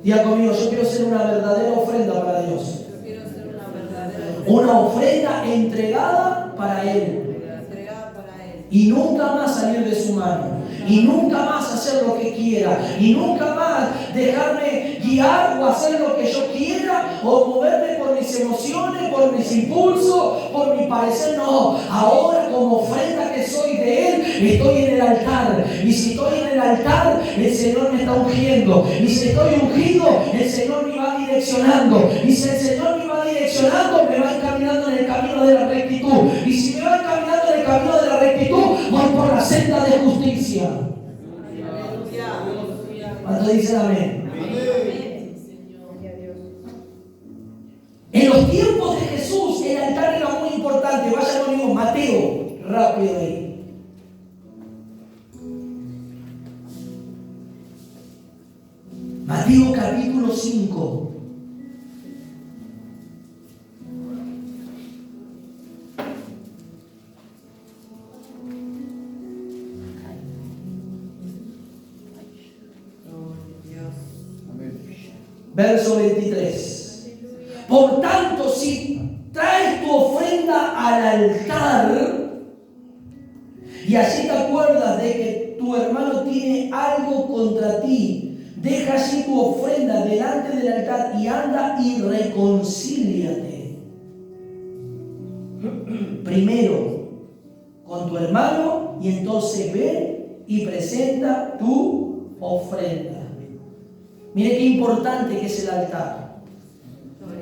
Diga conmigo, yo quiero ser una verdadera ofrenda para Dios. Yo quiero ser una verdadera Una ofrenda entregada para Él. entregada para Él. Y nunca más salir de su mano. Y nunca más hacer lo que quiera. Y nunca más dejarme guiar o hacer lo que yo quiera. O moverme por mis emociones, por mis impulsos, por mi parecer. No, ahora como ofrenda que soy de Él, estoy en el altar. Y si estoy en el altar, el Señor me está ungiendo. Y si estoy ungido, el Señor me va direccionando. Y si el Señor me va direccionando, me va encaminando en el camino de la rectitud. Y si me va encaminando en el camino de la rectitud, voy por la senda de justicia. ¿Cuánto dicen amén? En los tiempos de Jesús, el altar era muy importante. Vayan conmigo, Mateo, rápido ahí. Mateo capítulo 5. Verso 23. Por tanto, si traes tu ofrenda al altar y allí te acuerdas de que tu hermano tiene algo contra ti, deja allí tu ofrenda delante del altar y anda y reconcíliate. Primero con tu hermano y entonces ve y presenta tu ofrenda. Mire qué importante que es el altar.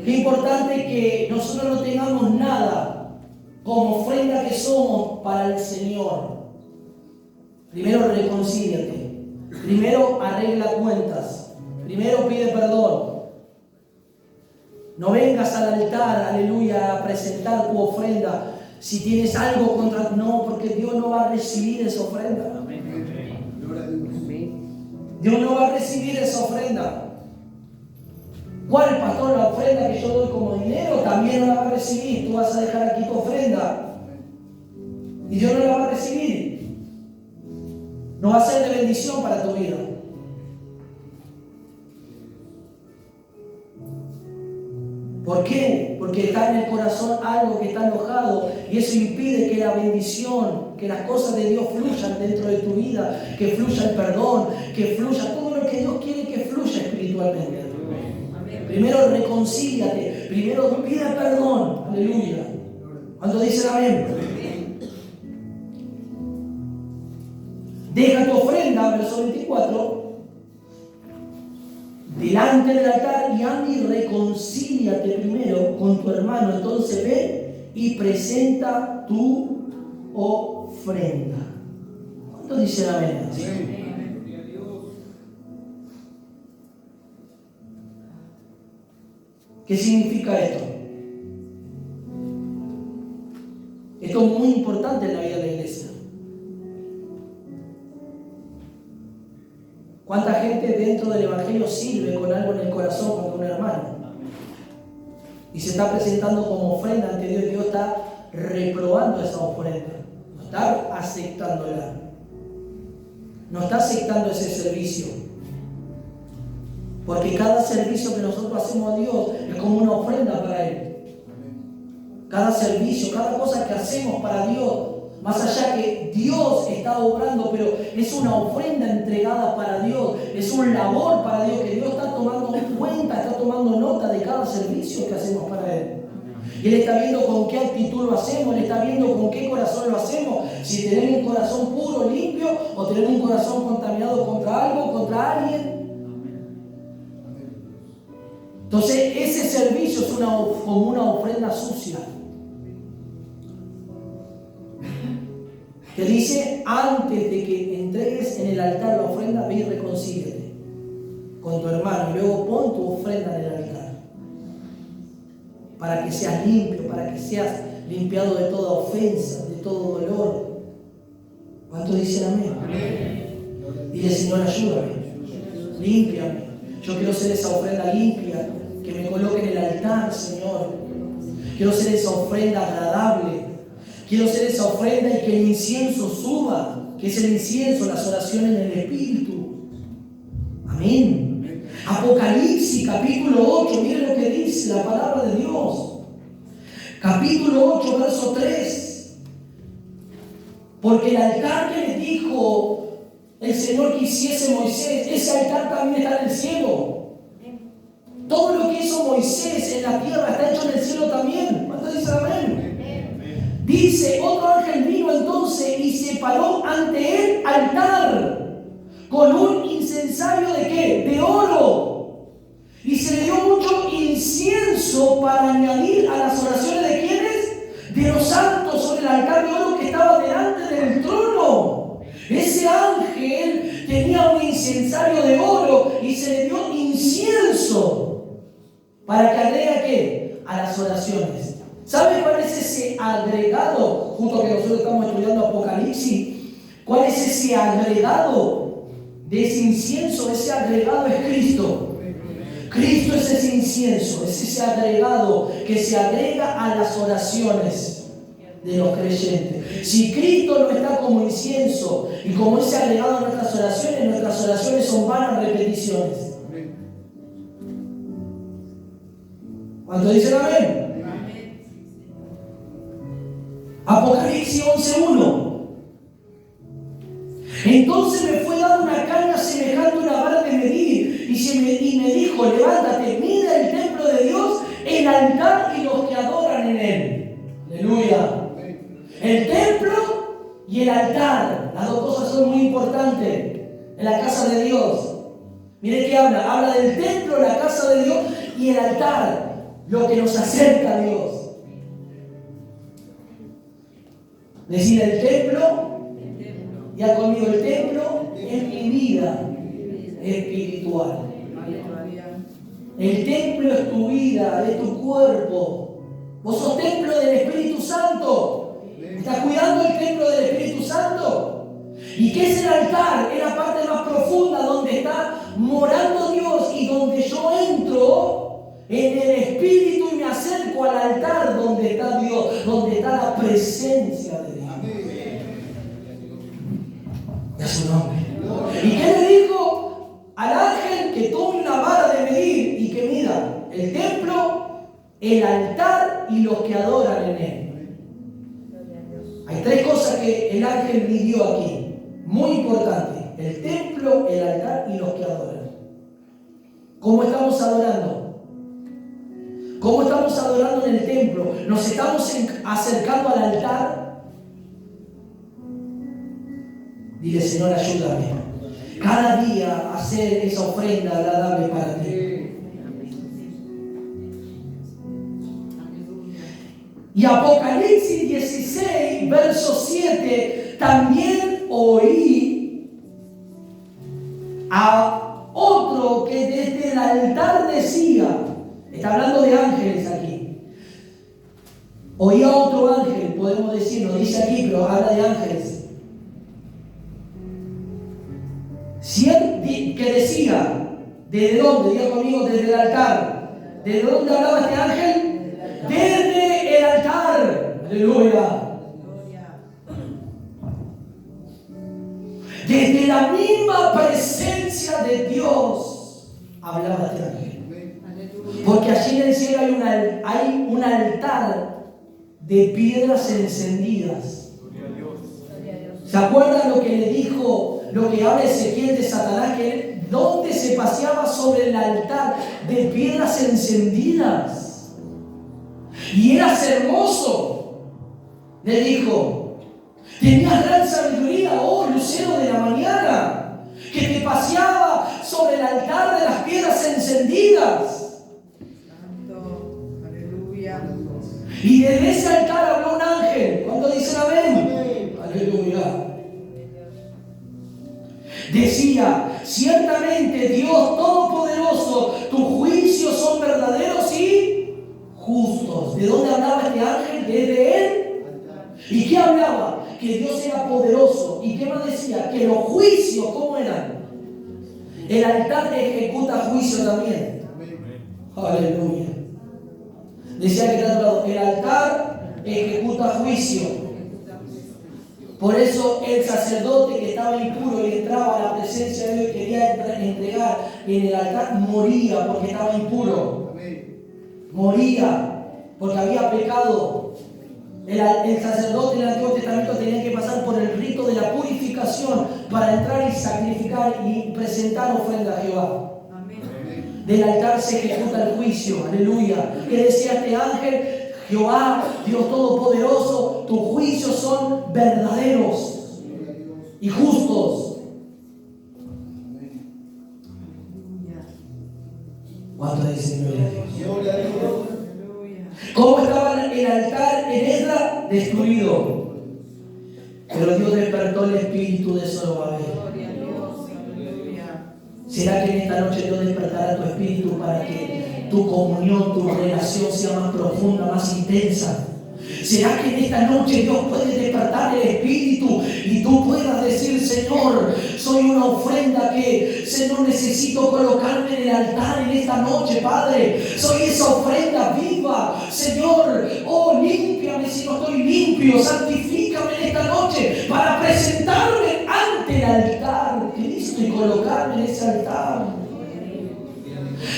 Qué importante que nosotros no tengamos nada como ofrenda que somos para el Señor. Primero reconcíliate. Primero arregla cuentas. Primero pide perdón. No vengas al altar, aleluya, a presentar tu ofrenda. Si tienes algo contra... No, porque Dios no va a recibir esa ofrenda. Dios no va a recibir esa ofrenda. ¿Cuál, pastor? La ofrenda que yo doy como dinero también no la va a recibir. Tú vas a dejar aquí tu ofrenda y Dios no la va a recibir. No va a ser de bendición para tu vida. ¿Por qué? Porque está en el corazón algo que está enojado y eso impide que la bendición, que las cosas de Dios fluyan dentro de tu vida, que fluya el perdón, que fluya todo lo que Dios quiere que fluya espiritualmente. Primero reconcíliate, primero pide perdón, aleluya. Cuando dicen amén. Deja tu ofrenda, verso 24. Delante del altar y anda y reconcíliate primero con tu hermano. Entonces ve y presenta tu ofrenda. ¿Cuántos dicen amén? ¿Qué significa esto? Esto es muy importante en la vida de la iglesia. ¿Cuánta gente dentro del Evangelio sirve con algo en el corazón contra un hermano? Y se está presentando como ofrenda ante Dios y Dios está reprobando esa ofrenda. No está aceptándola. No está aceptando ese servicio. Porque cada servicio que nosotros hacemos a Dios es como una ofrenda para Él. Cada servicio, cada cosa que hacemos para Dios Más allá que Dios está obrando, pero es una ofrenda entregada para Dios, es un labor para Dios, que Dios está tomando cuenta, está tomando nota de cada servicio que hacemos para Él. Y Él está viendo con qué actitud lo hacemos, Él está viendo con qué corazón lo hacemos, si tenemos un corazón puro, limpio, o tenemos un corazón contaminado contra algo, contra alguien. Entonces ese servicio es como una ofrenda sucia. Que dice, antes de que entregues en el altar la ofrenda, ve y reconcíliate con tu hermano. Y luego pon tu ofrenda en el altar. Para que seas limpio, para que seas limpiado de toda ofensa, de todo dolor. ¿Cuántos dicen amén? Dile, Señor, ayúdame. Límpiame. Yo quiero ser esa ofrenda limpia que me coloque en el altar, Señor. Quiero ser esa ofrenda agradable. Quiero ser esa ofrenda y que el incienso suba, que es el incienso, las oraciones en el Espíritu. Amén. Apocalipsis, capítulo 8, miren lo que dice la palabra de Dios. Capítulo 8, verso 3. Porque el altar que le dijo el Señor que hiciese Moisés, ese altar también está en el cielo. Todo lo que hizo Moisés en la tierra está hecho en el cielo también. ¿Cuántos dicen amén? Dice, otro ángel vino entonces y se paró ante el altar con un incensario ¿de qué? De oro. Y se le dio mucho incienso para añadir a las oraciones ¿de quiénes? De los santos sobre el altar de oro que estaba delante del trono. Ese ángel tenía un incensario de oro y se le dio incienso para que agregue ¿qué? A las oraciones. ¿Sabe cuál es ese agregado? Justo que nosotros estamos estudiando Apocalipsis. ¿Cuál es ese agregado de ese incienso? Ese agregado es Cristo. Cristo es ese incienso, es ese agregado que se agrega a las oraciones de los creyentes. Si Cristo no está como incienso y como ese agregado a nuestras oraciones son vanas repeticiones. ¿Cuánto dicen amén? Apocalipsis 11:1. Entonces me fue dada una caña semejante a una vara de medir y me dijo, levántate, mide el templo de Dios, el altar y los que adoran en él. Aleluya. El templo y el altar, las dos cosas son muy importantes en la casa de Dios. Mire que habla del templo, la casa de Dios y el altar, lo que nos acerca a Dios. Decir el templo, ya conmigo, el templo es mi vida espiritual. El templo es tu vida, es tu cuerpo. Vos sos templo del Espíritu Santo. ¿Estás cuidando el templo del Espíritu Santo? ¿Y qué es el altar? Es la parte más profunda donde está morando Dios y donde yo entro en el Espíritu y me acerco al altar donde está Dios, donde está la presencia de Dios. A su nombre. ¿Y qué le dijo al ángel? Que tome una vara de medir y que mida el templo, el altar y los que adoran en él. Hay tres cosas que el ángel midió aquí, muy importante: el templo, el altar y los que adoran. ¿Cómo estamos adorando? ¿Cómo estamos adorando en el templo? ¿Nos estamos acercando al altar? Dile, Señor, ayúdame cada día a hacer esa ofrenda agradable para ti. Y Apocalipsis 16, verso 7, también oí a otro que desde el altar decía, está hablando de ángeles aquí, oí a otro ángel, podemos decir, no dice aquí, pero habla de ángeles, que decía, ¿desde dónde? Diga conmigo, desde el altar. ¿Desde dónde hablaba este ángel? Desde el altar. Aleluya. Desde la misma presencia de Dios hablaba este ángel. Porque allí en el cielo hay un altar de piedras encendidas. ¿Se acuerdan lo que le dijo, lo que habla Ezequiel de Satanás? Que donde se paseaba sobre el altar de piedras encendidas. Y eras hermoso. Le dijo, tenías gran sabiduría, oh lucero de la mañana, que te paseaba sobre el altar de las piedras encendidas. Santo, aleluya. Y desde ese altar habló un ángel. ¿Cuánto dicen amén? Aleluya. Decía, ciertamente Dios Todopoderoso, tus juicios son verdaderos y justos. ¿De dónde hablaba este ángel? Desde él. ¿Y qué hablaba? Que Dios era poderoso. ¿Y qué más decía? Que los juicios, ¿cómo eran? El altar ejecuta juicio también. Aleluya. Decía que el altar ejecuta juicio. Por eso el sacerdote que estaba impuro y entraba a la presencia de Dios y quería entregar en el altar, moría porque estaba impuro. Moría porque había pecado. El sacerdote en el Antiguo Testamento tenía que pasar por el rito de la purificación para entrar y sacrificar y presentar ofrenda a Jehová. Del altar se ejecuta el juicio. Aleluya. ¿Qué decía este ángel? Jehová, Dios Todopoderoso, tus juicios son verdaderos y justos. ¿Cuánto dicen gloria a Dios? ¿Cómo estaba el altar en Esdras? Destruido. Pero Dios despertó el espíritu de Zorobabel. ¿Será que en esta noche Dios despertará tu espíritu para que tu comunión, tu relación sea más profunda, más intensa? ¿Será que en esta noche Dios puede despertar el espíritu y tú puedas decir, Señor, soy una ofrenda que, Señor, necesito colocarme en el altar en esta noche, Padre? Soy esa ofrenda viva, Señor. Oh, límpiame si no estoy limpio, santifícame en esta noche para presentarme ante el altar de Cristo y colocarme en ese altar.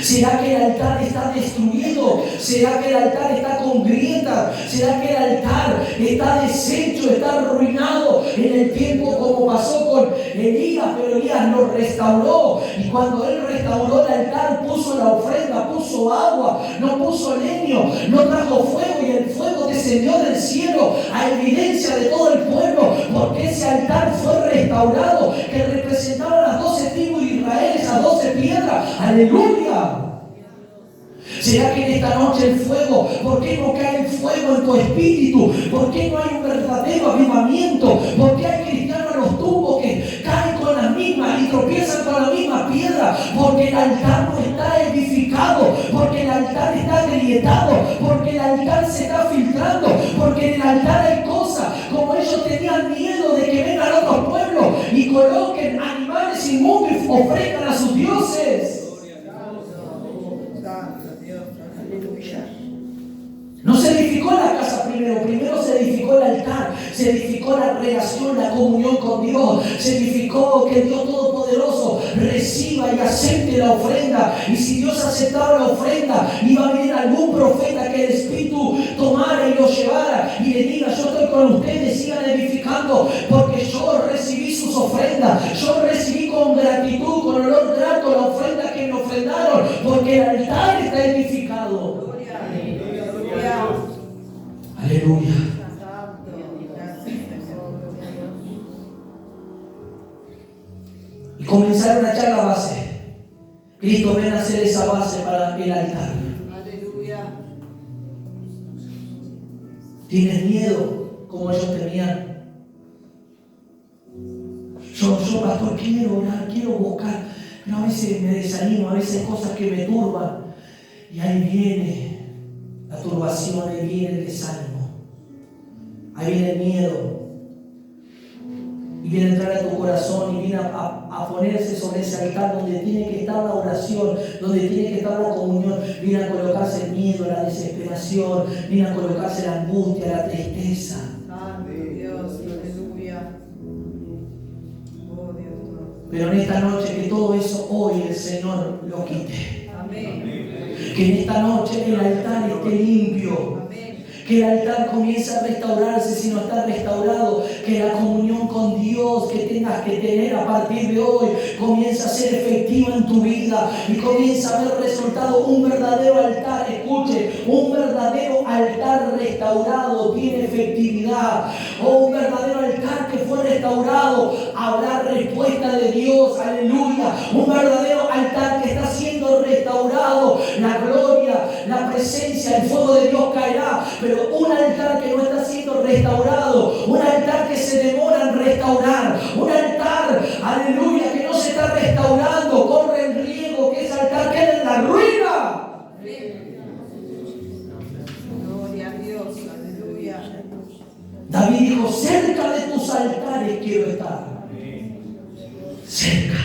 ¿Será que el altar está destruido? ¿Será que el altar está con grietas? ¿Será que el altar está deshecho, está arruinado en el tiempo como pasó con Elías? Pero Elías lo restauró, y cuando él restauró el altar puso la ofrenda, puso agua, no puso leño, no trajo fuego, y el fuego descendió del cielo a evidencia de todo el pueblo, porque ese altar fue restaurado, que representaba las 12 tribus de Israel, esas 12 piedras. ¡Aleluya! ¿Será que en esta noche el fuego, por qué no cae el fuego en tu espíritu? ¿Por qué no hay un verdadero avivamiento? ¿Por qué hay cristianos en los tumbos que caen con las mismas y tropiezan con la misma piedra? Porque el altar no está edificado, porque el altar está agrietado, porque el altar se está filtrando, porque en el altar hay cosas, como ellos tenían miedo de que vengan otros pueblos y coloquen animales inmundos y ofrezcan a sus dioses. No se edificó la casa primero se edificó el altar, se edificó la relación, la comunión con Dios, se edificó que Dios Todopoderoso reciba y acepte la ofrenda. Y si Dios aceptaba la ofrenda, iba a venir algún profeta que el Espíritu tomara y lo llevara y le diga, yo estoy con ustedes, sigan edificando, porque yo recibí sus ofrendas, yo recibí con gratitud, con olor grato la ofrenda que me ofrendaron, porque el altar está edificado. Aleluya. Y comenzaron a echar la base. Cristo ven a hacer esa base para el altar. Aleluya. ¿Tienes miedo como ellos tenían? Yo pastor, quiero orar, quiero buscar, pero a veces me desanimo, a veces hay cosas que me turban. Y ahí viene la turbación, ahí viene el desánimo, ahí viene el miedo, y viene a entrar a tu corazón y viene a ponerse sobre ese altar donde tiene que estar la oración, donde tiene que estar la comunión. Viene a colocarse el miedo, la desesperación, viene a colocarse la angustia, la tristeza. Santo Dios, aleluya. Oh Dios. Pero en esta noche que todo eso hoy el Señor lo quite. Amén. Que en esta noche el altar esté limpio. Amén. Que el altar comience a restaurarse si no está restaurado. Que la comunión con Dios que tengas que tener a partir de hoy comience a ser efectiva en tu vida y comienza a ver resultado. Un verdadero altar, escuche, un verdadero altar restaurado tiene efectividad. O un verdadero altar que fue restaurado habrá respuesta de Dios, aleluya. Un verdadero altar que está siendo restaurado, la gloria, la presencia, el fuego de Dios caerá. Pero un altar que no está siendo restaurado, un altar que se demora en restaurar, un altar, aleluya, que no se está restaurando, corre el riesgo que ese altar quede en la ruina. Gloria a Dios, aleluya. David dijo, cerca de tus altares quiero estar. Cerca.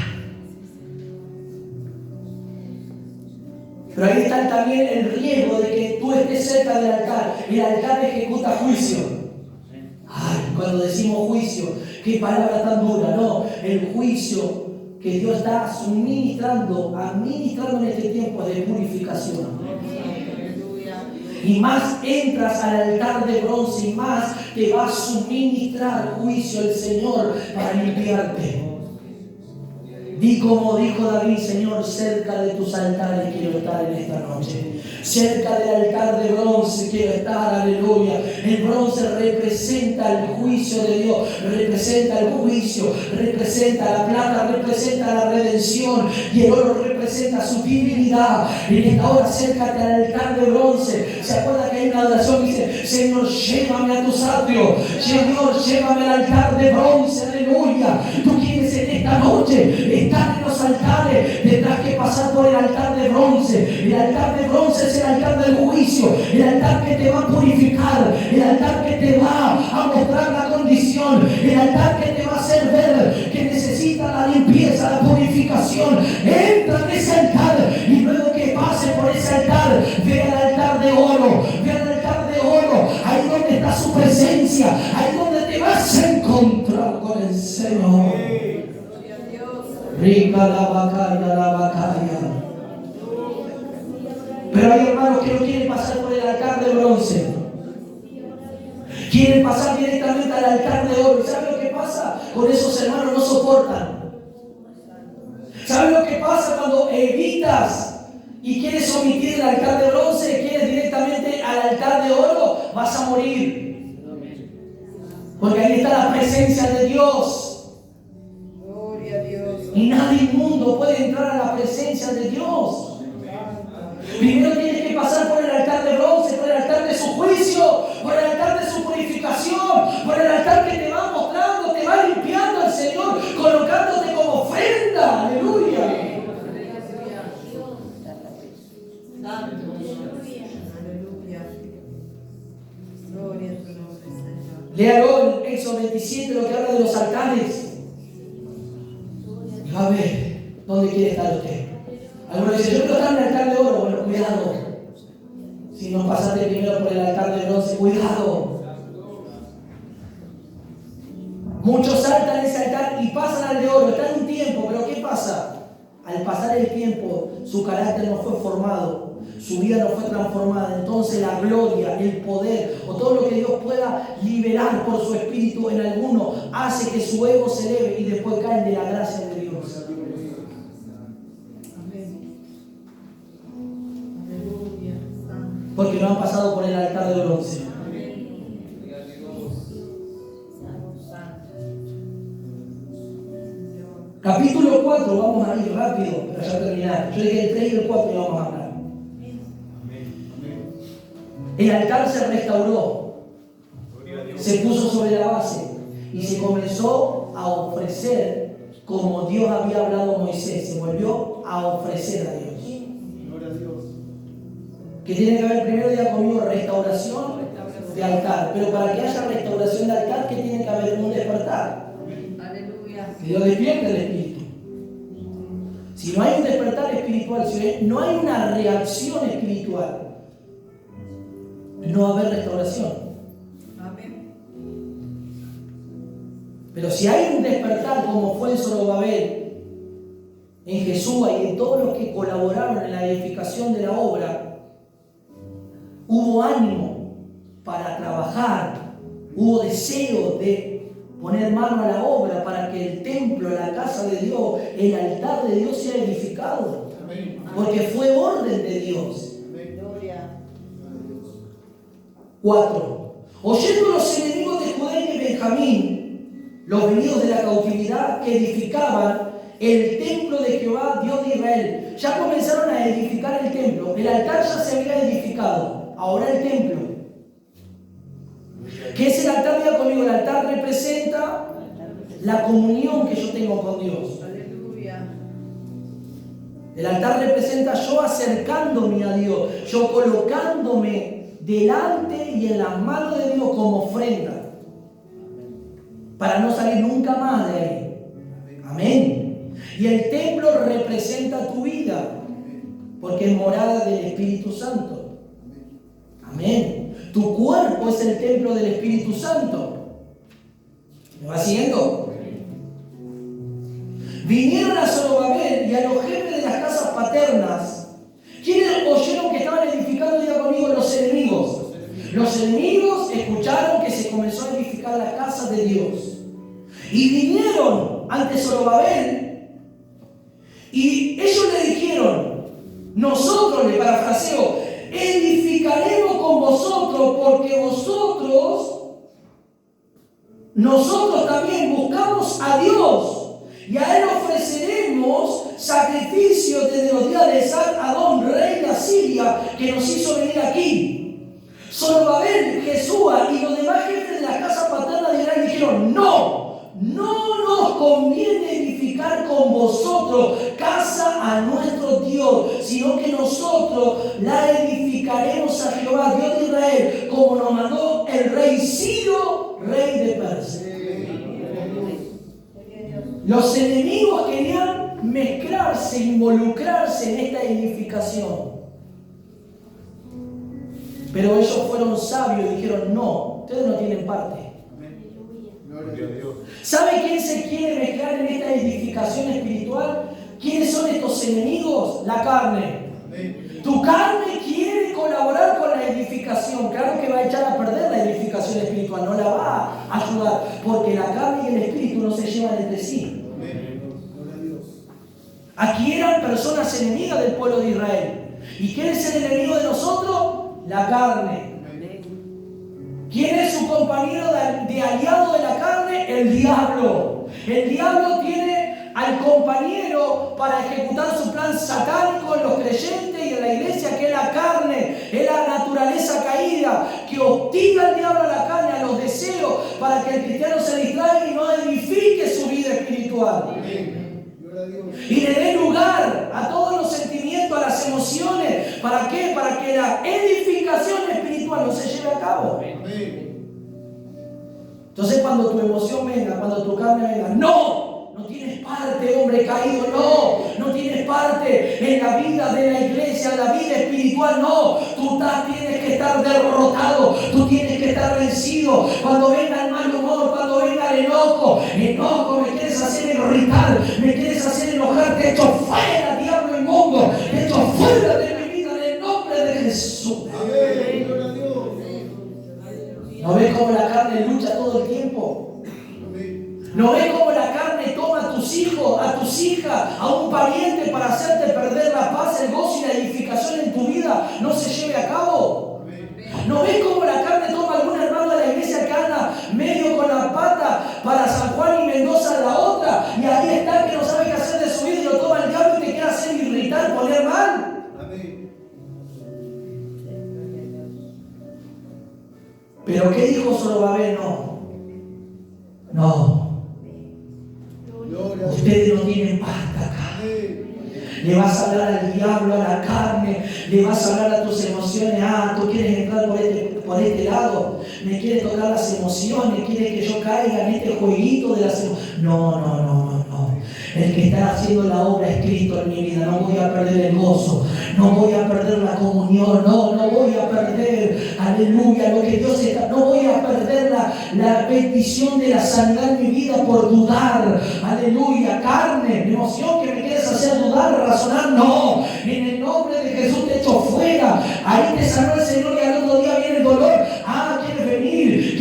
Pero ahí está también el riesgo de que tú estés cerca del altar. El altar ejecuta juicio. Ay, cuando decimos juicio, qué palabra tan dura. No, el juicio que Dios está administrando en este tiempo de purificación. Y más entras al altar de bronce y más te va a suministrar juicio el Señor para limpiarte. Di como dijo David, Señor, cerca de tus altares quiero estar en esta noche. Cerca del altar de bronce quiero estar, aleluya. El bronce representa el juicio de Dios, representa el juicio, representa la plata, representa la redención y el oro representa su divinidad. En esta hora acércate al altar de bronce. ¿Se acuerda que hay una adoración que dice, Señor, llévame a tus atrios, Señor, llévame al altar de bronce, aleluya? Tú quieres en esta noche estar en los altares, tendrás que pasar por el altar de bronce. El altar de bronce es el altar del juicio, el altar que te va a purificar, el altar que te va a mostrar la condición, el altar que te va a hacer ver que necesita la limpieza, la purificación. Entra en ese altar y luego que pase por ese altar, ve al altar de oro, ve al altar de oro, ahí donde está su presencia, ahí donde te vas a encontrar con el Señor. Rica la bacaya. Pero hay hermanos que no quieren pasar por el altar de bronce. Quieren pasar directamente al altar de oro. ¿Y saben lo que pasa? Con esos hermanos no soportan. ¿Saben lo que pasa cuando evitas y quieres omitir el altar de bronce? Quieres directamente al altar de oro, vas a morir. Porque ahí está la presencia de Dios. Y nadie inmundo puede entrar a la presencia de Dios. Primero tienes que pasar por el altar de bronce, por el altar de su juicio, por el altar de su purificación, por el altar que te va mostrando, te va limpiando el Señor, colocándote como ofrenda. Aleluya. Gloria a tu nombre, Señor. Léalo en Éxodo 27, lo que habla de los altares. A ver, ¿dónde quiere estar usted? Algunos dicen, yo quiero estar en el altar de oro. Bueno, cuidado. Si no pasaste primero por el altar de bronce, cuidado. Muchos saltan ese altar y pasan al de oro. Están un tiempo, pero ¿qué pasa? Al pasar el tiempo, su carácter no fue formado, su vida no fue transformada. Entonces la gloria, el poder o todo lo que Dios pueda liberar por su espíritu en alguno hace que su ego se eleve y después caen de la gracia de Dios. Porque no han pasado por el altar de bronce. Capítulo 4, vamos a ir rápido para ya terminar. Yo dije el 3 y el 4 y vamos a hablar. El altar se restauró, se puso sobre la base y se comenzó a ofrecer como Dios había hablado a Moisés. Se volvió a ofrecer a Dios. Que tiene que haber primero día conmigo restauración de altar. Pero para que haya restauración de altar, ¿qué tiene que haber? Un despertar. Que Dios despierte el espíritu. Si no hay un despertar espiritual, si no hay una reacción espiritual, no va a haber restauración. Amén. Pero si hay un despertar como fue en Zorobabel, en Jesús y en todos los que colaboraron en la edificación de la obra, hubo ánimo, para trabajar, hubo deseo de poner mano a la obra para que el templo, la casa de Dios, el altar de Dios sea edificado. Porque fue orden de Dios. Gloria. 4. Oyendo los enemigos de Judá y de Benjamín, los venidos de la cautividad, que edificaban el templo de Jehová, Dios de Israel. Ya comenzaron a edificar el templo. El altar ya se había edificado. Ahora el templo. ¿Qué es el altar? Diga conmigo, el altar representa la comunión que yo tengo con Dios. Aleluya. El altar representa yo acercándome a Dios, yo colocándome delante y en las manos de Dios como ofrenda, para no salir nunca más de ahí. Amén. Y el templo representa tu vida, porque es morada del Espíritu Santo. Amén. Tu cuerpo es el templo del Espíritu Santo. ¿Me va siguiendo? Vinieron a Zorobabel y a los jefes de las casas paternas. ¿Quiénes oyeron que estaban edificando? Diga conmigo, los enemigos. Los enemigos escucharon que se comenzó a edificar la casa de Dios. Y vinieron ante Zorobabel y ellos le dijeron: nosotros, le parafraseo, edificaremos con vosotros, porque nosotros también buscamos a Dios, y a Él ofreceremos sacrificios desde los días de Adón, rey de Asiria, que nos hizo venir aquí. Zorobabel, Jesúa y los demás jefes de la casa paterna de Israel dijeron: no nos conviene edificar con vosotros casa a nuestro Dios, sino que nosotros la edificaremos a Jehová, Dios de Israel, como nos mandó el rey Ciro, rey de Persia. Los enemigos querían mezclarse, involucrarse en esta edificación. Pero ellos fueron sabios y dijeron: no, ustedes no tienen parte. ¿Sabe quién se quiere mezclar en esta edificación espiritual? ¿Quiénes son estos enemigos? La carne. Tu carne quiere colaborar con la edificación. Claro que va a echar a perder la edificación espiritual, no la va a ayudar, porque la carne y el espíritu no se llevan entre sí. Aquí eran personas enemigas del pueblo de Israel. ¿Y quién es el enemigo de nosotros? La carne. ¿Quién es su compañero de aliado de la carne? El diablo. El diablo tiene al compañero para ejecutar su plan satánico en los creyentes y en la iglesia, que es la carne, es la naturaleza caída, que hostiga al diablo a la carne, a los deseos, para que el cristiano se distraiga y no edifique su vida espiritual. Y le dé lugar a todos los sentimientos, a las emociones. ¿Para qué? Para que la edificación espiritual no se lleve a cabo. Entonces, cuando tu emoción venga, cuando tu carne venga, no tienes parte, hombre caído, no tienes parte en la vida de la iglesia, en la vida espiritual, no. Tú tienes que estar derrotado, tú tienes que estar vencido. Cuando venga el mal humor, cuando venga el enojo, me quieres hacer irritar, me quieres hacer enojar, te echo fuera, diablo inmundo, te echo fuera de mi vida en el nombre de Jesús. Amén. ¿No ves cómo la carne lucha todo el tiempo? ¿No ves cómo la carne toma a tus hijos, a tus hijas, a un pariente para hacerte perder la paz, el gozo y la edificación en tu vida no se lleve a cabo? ¿No ves cómo la carne toma a algún hermano de la iglesia que anda medio con la pata para San Juan y Mendoza la otra, y ahí está que no sabe qué hacer de su vida y lo toma el diablo y te quiere hacer irritar, poner mal? Pero ¿qué dijo Zorobabel? No. Ustedes no tienen parte acá. Le vas a hablar al diablo, a la carne, le vas a hablar a tus emociones. Tú quieres entrar por este lado, me quieres tocar las emociones, quieres que yo caiga en este jueguito de las emociones. No. El que está haciendo la obra es Cristo en mi vida. No voy a perder el gozo, no voy a perder la comunión, no voy a perder, aleluya, lo que Dios está, no voy a perder la bendición de la sanidad en mi vida por dudar, aleluya, carne, emoción que me quieres hacer dudar, razonar, no, en el nombre de Jesús te echo fuera. Ahí te sanó el Señor y al otro día viene el dolor.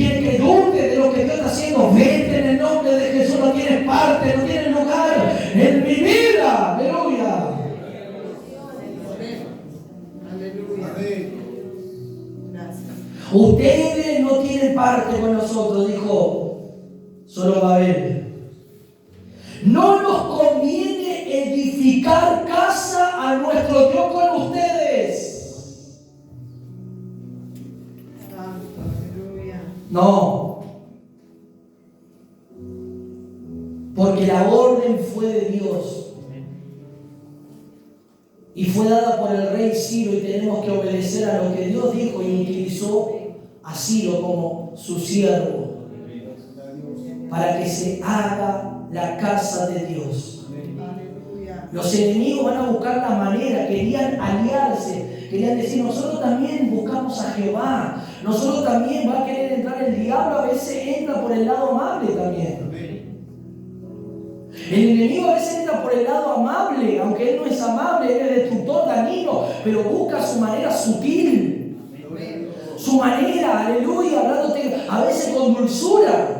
quiere que dudes de lo que Dios está haciendo, vete en el nombre de Jesús. No tienes parte, no tienes lugar en mi vida. Aleluya. Aleluya. Gracias. Ustedes no tienen parte con nosotros, dijo Zorobabel. No nos conviene edificar casa a nuestro Dios con ustedes. Santo, aleluya. No. Porque la orden fue de Dios. Y fue dada por el rey Ciro, y tenemos que obedecer a lo que Dios dijo, y utilizó a Ciro como su siervo para que se haga la casa de Dios. Aleluya. Los enemigos van a buscar la manera, querían aliarse, querían decir, nosotros también buscamos a Jehová, nosotros también. Va a querer entrar el diablo, a veces entra por el lado amable también. El enemigo a veces entra por el lado amable, aunque él no es amable, él es destructor, dañino, pero busca su manera sutil, su manera, aleluya, hablándote a veces con dulzura,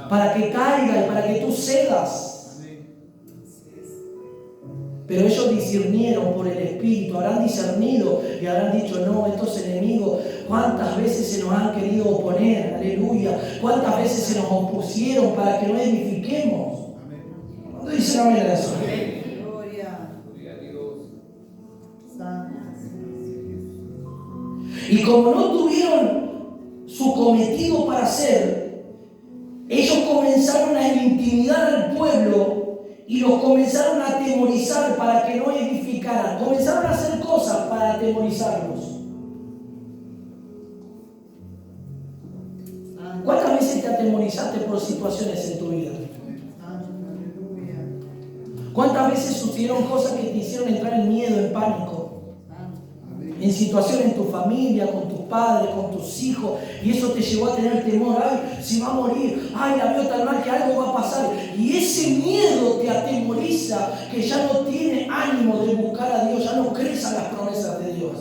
para que caiga y para que tú cedas. Pero ellos discernieron por el Espíritu, habrán discernido y habrán dicho, no, estos enemigos, cuántas veces se nos han querido oponer, aleluya, cuántas veces se nos opusieron para que no edifiquemos. ¿Cuándo dicen amén a eso? Gloria. Santo. Y como no tuvieron su cometido para hacer, ellos comenzaron a intimidar al pueblo y los comenzaron a atemorizar para que no edificaran. Comenzaron a hacer cosas para atemorizarlos. ¿Cuántas veces te atemorizaste por situaciones en tu vida? Aleluya. ¿Cuántas veces sucedieron cosas que te hicieron entrar en miedo, en pánico? En situaciones en tu familia, con tus padres, con tus hijos, y eso te llevó a tener temor. Ay, si va a morir, ay, la veo tan mal que algo va a pasar. Y ese miedo te atemoriza, que ya no tiene ánimo de buscar a Dios, ya no crees a las promesas de Dios.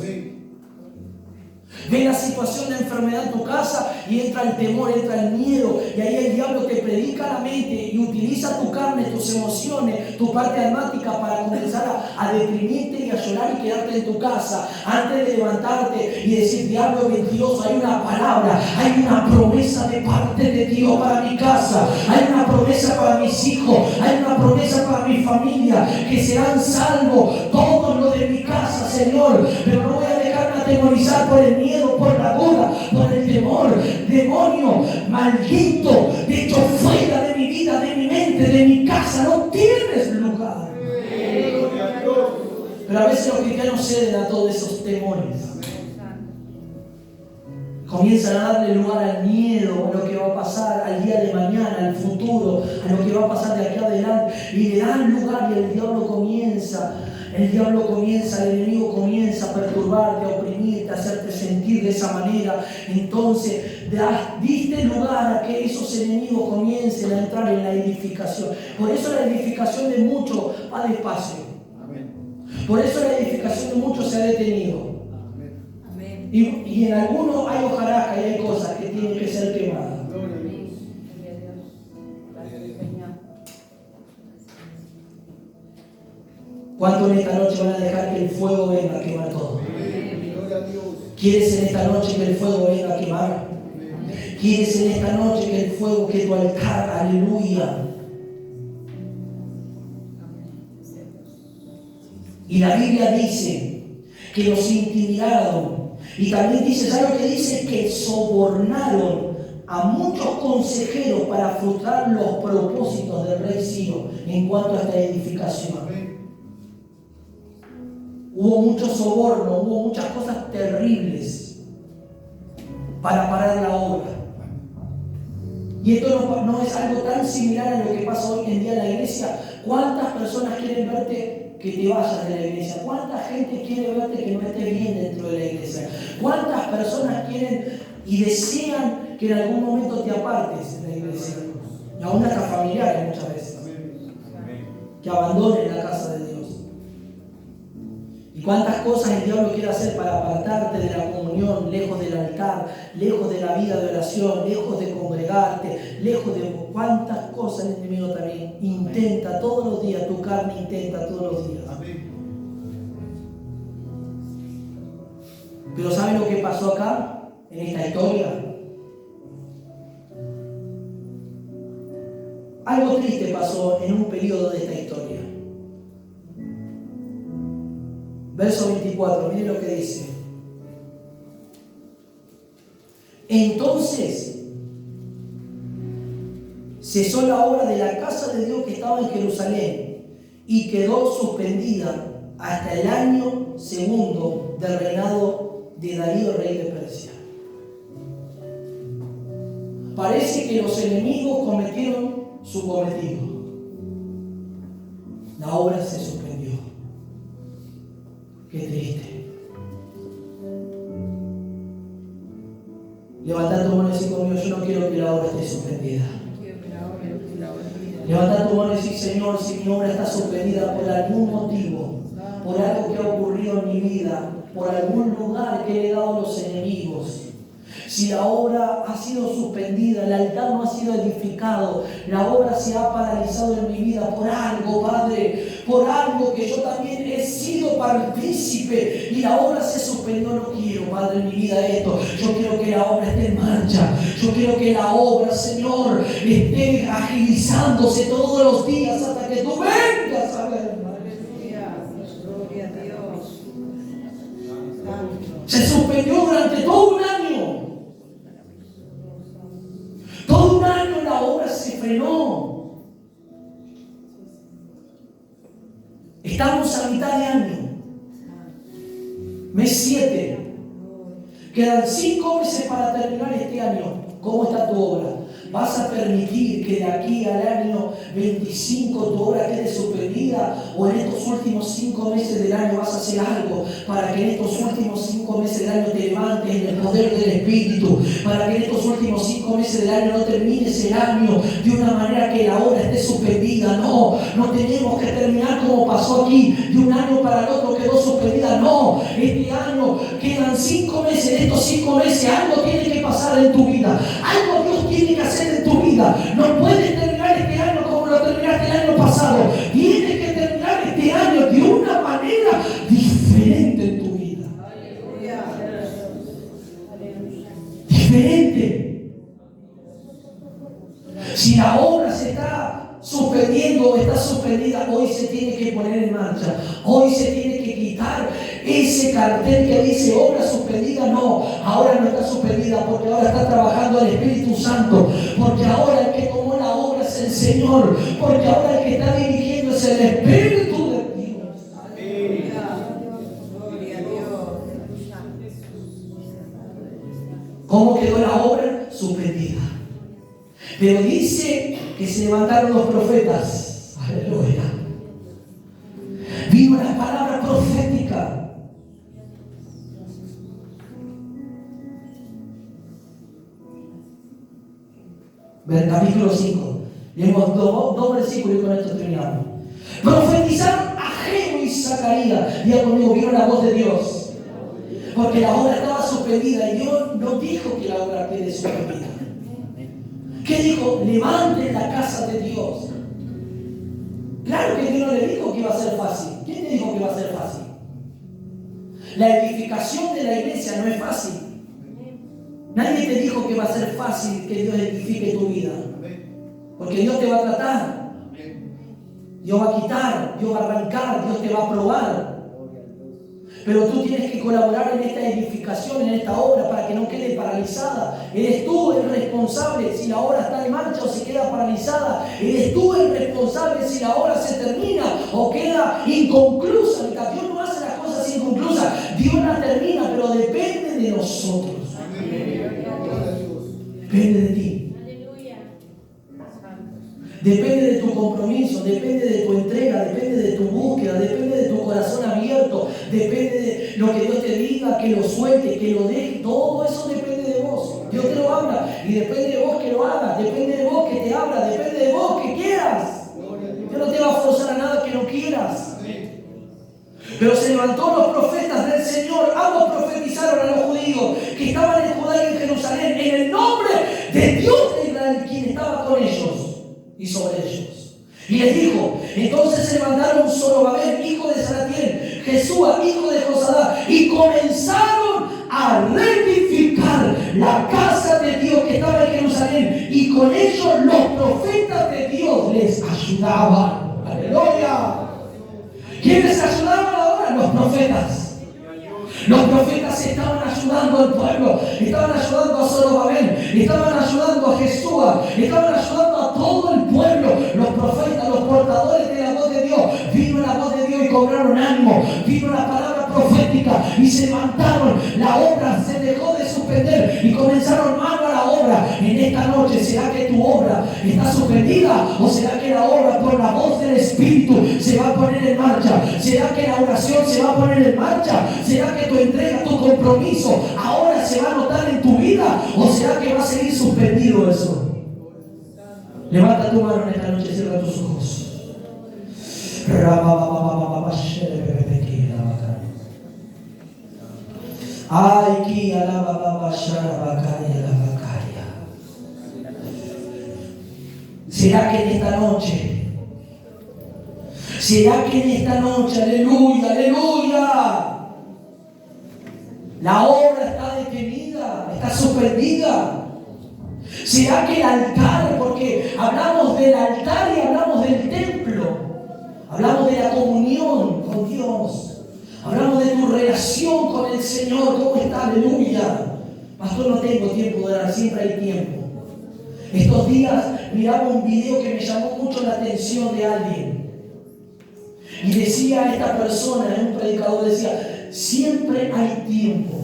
Ve la situación de enfermedad en tu casa y entra el temor, entra el miedo, y ahí el diablo te predica la mente y utiliza tu carne, tus emociones, tu parte almática para comenzar a deprimirte y a llorar y quedarte en tu casa antes de levantarte y decir, diablo mentiroso, hay una palabra, hay una promesa de parte de Dios para mi casa, hay una promesa para mis hijos, hay una promesa para mi familia, que serán salvos todos los de mi casa, Señor, pero no voy a dejarme atemorizar por el miedo, por la duda, por el temor. Demonio maldito, dicho fuera de mi vida, de mi mente, de mi casa, no tienes lugar. Pero a veces los cristianos ceden a todos esos temores. Comienzan a darle lugar al miedo, a lo que va a pasar al día de mañana, al futuro, a lo que va a pasar de aquí adelante, y le dan lugar, y el diablo comienza, el enemigo comienza a perturbarte, a oprimirte, a hacerte sentir de esa manera. Entonces diste lugar a que esos enemigos comiencen a entrar en la edificación. Por eso la edificación de muchos va despacio. Por eso la edificación de muchos se ha detenido. Y en algunos hay hojarasca y hay cosas que tienen que ser quemadas. ¿Cuántos en esta noche van a dejar que el fuego venga a quemar todo? ¿Quieres en esta noche que el fuego venga a quemar? ¿Quieres en esta noche que el fuego, que tu altar, aleluya? Y la Biblia dice que los intimidaron. Y también dice, ¿sabes lo que dice? Que sobornaron a muchos consejeros para frustrar los propósitos del rey Ciro en cuanto a esta edificación. Hubo mucho soborno, hubo muchas cosas terribles para parar la obra. Y esto no es algo tan similar a lo que pasa hoy en día en la iglesia. ¿Cuántas personas quieren verte que te vayas de la iglesia? ¿Cuánta gente quiere verte que no esté bien dentro de la iglesia? ¿Cuántas personas quieren y desean que en algún momento te apartes de la iglesia? Y aún hasta familiares muchas veces. Que abandonen la casa de Dios. ¿Y cuántas cosas el diablo quiere hacer para apartarte de la comunidad comunión, lejos del altar, lejos de la vida de oración, lejos de congregarte, lejos de cuántas cosas el enemigo también intenta todos los días, tu carne intenta todos los días. Pero ¿saben lo que pasó acá, en esta historia? Algo triste pasó en un periodo de esta historia. Verso 24, miren lo que dice. Entonces cesó la obra de la casa de Dios que estaba en Jerusalén y quedó suspendida hasta el año segundo del reinado de Darío, rey de Persia. Parece que los enemigos cometieron su cometido. La obra se suspendió. Qué triste. Levanta tu mano y decir conmigo, yo no quiero que la obra esté suspendida. Levanta tu mano y decir, Señor, si mi obra está suspendida por algún motivo, por algo que ha ocurrido en mi vida, por algún lugar que le he dado a los enemigos, si la obra ha sido suspendida, el altar no ha sido edificado, la obra se ha paralizado en mi vida por algo, Padre, por algo que yo también he sido partícipe y la obra se suspendió. No quiero, Padre, en mi vida esto. Yo quiero que la obra esté en marcha. Yo quiero que la obra, Señor, esté agilizándose todos los días hasta que tú vengas a ver. Gloria a Dios. Se suspendió durante todo un año. Todo un año la obra se frenó. Estamos a mitad de año. Mes 7. Quedan 5 meses para terminar este año. ¿Cómo está tu obra? ¿Vas a permitir que de aquí al año 25 tu obra quede suspendida? ¿O en estos últimos 5 meses del año vas a hacer algo para que en estos últimos 5 meses del año te levantes en el poder del Espíritu? Para que en estos últimos 5 meses del año no termines el año de una manera que la obra esté suspendida. No, no tenemos que terminar como pasó aquí, de un año para el otro quedó suspendida. No, este año quedan 5 meses. En estos 5 meses algo tiene que pasar en tu vida. Algo Dios tiene que hacer en tu vida. No puedes terminar este año como lo terminaste el año pasado. Tienes que terminar este año de una manera diferente en tu vida. Diferente. Si la obra se está suspendiendo o está suspendida, hoy se tiene que poner en marcha. Hoy se tiene que quitar ese cartel que dice obra suspendida. No, ahora no está suspendida, porque ahora está trabajando el Espíritu Santo, porque ahora el que tomó la obra es el Señor, porque ahora el que está dirigiendo es el Espíritu de Dios. Gloria a Dios. ¿Cómo quedó la obra? Suspendida. Pero dice que se levantaron los profetas. Aleluya. Vino la palabra profética. Capítulo 5. Leemos dos versículos y con esto terminamos. Profetizaron Ageo y Zacarías. Diga conmigo, vieron la voz de Dios. Porque la obra estaba suspendida y Dios no dijo que la obra quede suspendida. ¿Qué dijo? Levanten la casa de Dios. Claro que Dios no le dijo que iba a ser fácil. ¿Quién te dijo que iba a ser fácil? La edificación de la iglesia no es fácil. Nadie te dijo que va a ser fácil que Dios edifique tu vida. Porque Dios te va a tratar. Dios va a quitar, Dios va a arrancar, Dios te va a probar. Pero tú tienes que colaborar en esta edificación, en esta obra, para que no quede paralizada. Eres tú el responsable si la obra está en marcha o se queda paralizada. Eres tú el responsable si la obra se termina o queda inconclusa. Dios no hace las cosas inconclusas, Dios las termina, pero depende de nosotros. Depende de ti. Depende de tu compromiso, depende de tu entrega, depende de tu búsqueda, depende de tu corazón abierto, depende de lo que Dios te diga, que lo suelte, que lo deje. Todo eso depende de vos. Dios te lo habla y depende de vos que lo hagas, depende de vos que te habla, depende de vos que quieras. Dios no te va a forzar a nada que no quieras. Pero se levantó los profetas del Señor, ambos profetizaron a los judíos que estaban en Judá y en Jerusalén, en el nombre de Dios de Israel, quien estaba con ellos y sobre ellos. Y les dijo, entonces se levantaron Zorobabel, hijo de Salatiel, Jesúa, hijo de Josadá, y comenzaron a reedificar la casa de Dios que estaba en Jerusalén, y con ellos los profetas de Dios les ayudaban. ¡Aleluya! ¿Quiénes ayudaban ahora? Los profetas. Los profetas estaban ayudando al pueblo, estaban ayudando a Zorobabel, estaban ayudando a Jesúa, estaban ayudando a todo el pueblo. Los profetas, los portadores de la voz de Dios, vino la voz de Dios y cobraron ánimo, vino la palabra profética y se levantaron. La obra se dejó de suspender y comenzaron mano a la obra. En esta noche, ¿será que tu obra está suspendida o será que la obra por la voz del Espíritu se va a poner en marcha? ¿Será que la oración se va a poner en marcha? ¿Será que tu entrega, tu compromiso ahora se va a notar en tu vida o será que va a seguir suspendido eso? Levanta tu mano en esta noche, cierra tus ojos. Ay, que alaba ¿será que en esta noche? ¿Será que en esta noche, aleluya, aleluya, la obra está detenida, está suspendida? ¿Será que el altar, porque hablamos del altar y hablamos del templo, hablamos de la comunión con Dios, hablamos de tu relación con el Señor, ¿cómo está? Aleluya. Pastor, no tengo tiempo de orar, siempre hay tiempo. Estos días miraba un video que me llamó mucho la atención de alguien. Y decía esta persona, un predicador, decía, siempre hay tiempo.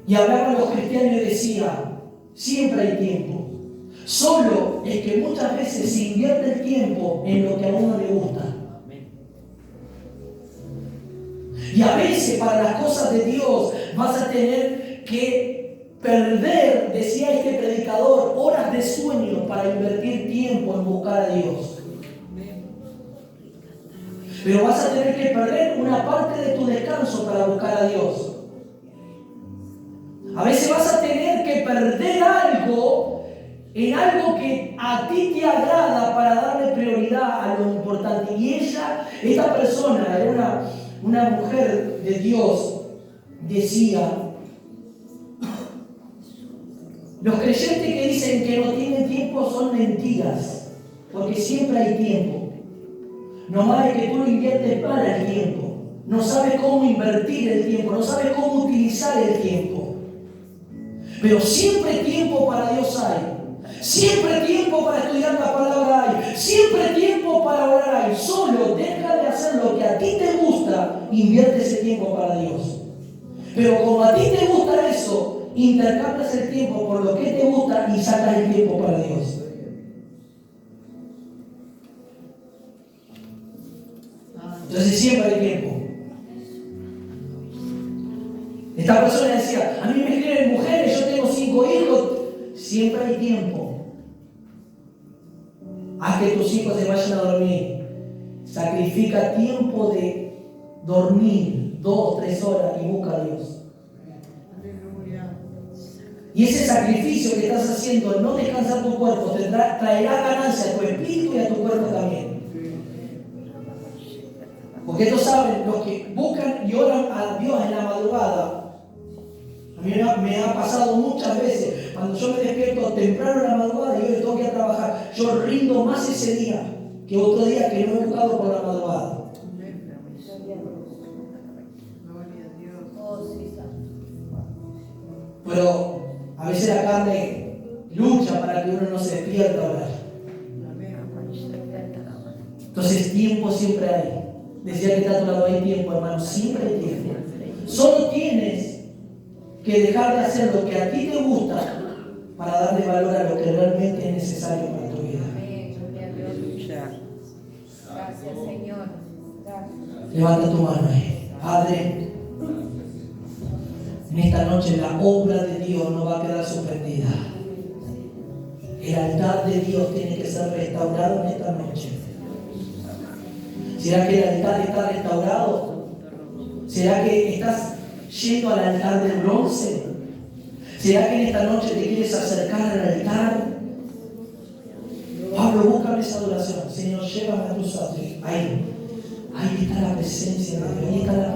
Y hablaba a los cristianos y decía, siempre hay tiempo. Solo es que muchas veces se invierte el tiempo en lo que a uno le gusta. Y a veces para las cosas de Dios vas a tener que perder, decía este predicador, horas de sueño para invertir tiempo en buscar a Dios. Pero vas a tener que perder una parte de tu descanso para buscar a Dios. A veces vas a tener que perder algo en algo que a ti te agrada para darle prioridad a lo importante. Y esta persona era una mujer de Dios, decía, los creyentes que dicen que no tienen tiempo son mentiras, porque siempre hay tiempo. Nomás es que tú lo inviertes para el tiempo. No sabes cómo invertir el tiempo, no sabes cómo utilizar el tiempo. Pero siempre tiempo para Dios hay. Siempre tiempo para estudiar la palabra hay. Siempre tiempo para orar hay. Solo deja de hacer lo que a ti te gusta, invierte ese tiempo para Dios. Pero como a ti te gusta eso, intercambias el tiempo por lo que te gusta y sacas el tiempo para Dios. Entonces siempre hay tiempo. Esta persona decía, a mí me escriben mujeres, yo tengo 5 hijos. Siempre hay tiempo. Haz que tus hijos se vayan a dormir. Sacrifica tiempo de dormir 2, 3 horas y busca a Dios. Y ese sacrificio que estás haciendo, no descansar tu cuerpo, te traerá ganancia a tu espíritu y a tu cuerpo también. Porque estos saben, los que buscan y oran a Dios en la madrugada. A mí me ha pasado muchas veces, cuando yo me despierto temprano en la madrugada y yo le tengo que ir a trabajar, yo rindo más ese día que otro día que no he buscado por la madrugada. Pero a veces la carne lucha para que uno no se despierta a orar. Entonces tiempo siempre hay. Decía que está a tu lado, hay tiempo, hermano, siempre hay tiempo. Solo tienes que dejar de hacer lo que a ti te gusta para darle valor a lo que realmente es necesario para tu vida. Gracias, Señor. Gracias. Levanta tu mano ahí. Padre, en esta noche la obra de Dios no va a quedar suspendida. El altar de Dios tiene que ser restaurado en esta noche. ¿Será que el altar está restaurado? ¿Será que estás yendo al altar del bronce? ¿Será que en esta noche te quieres acercar al altar? Pablo, búscame esa adoración. Señor, llévame a tus atrios. Ahí está la presencia de Dios. Ahí está la presencia.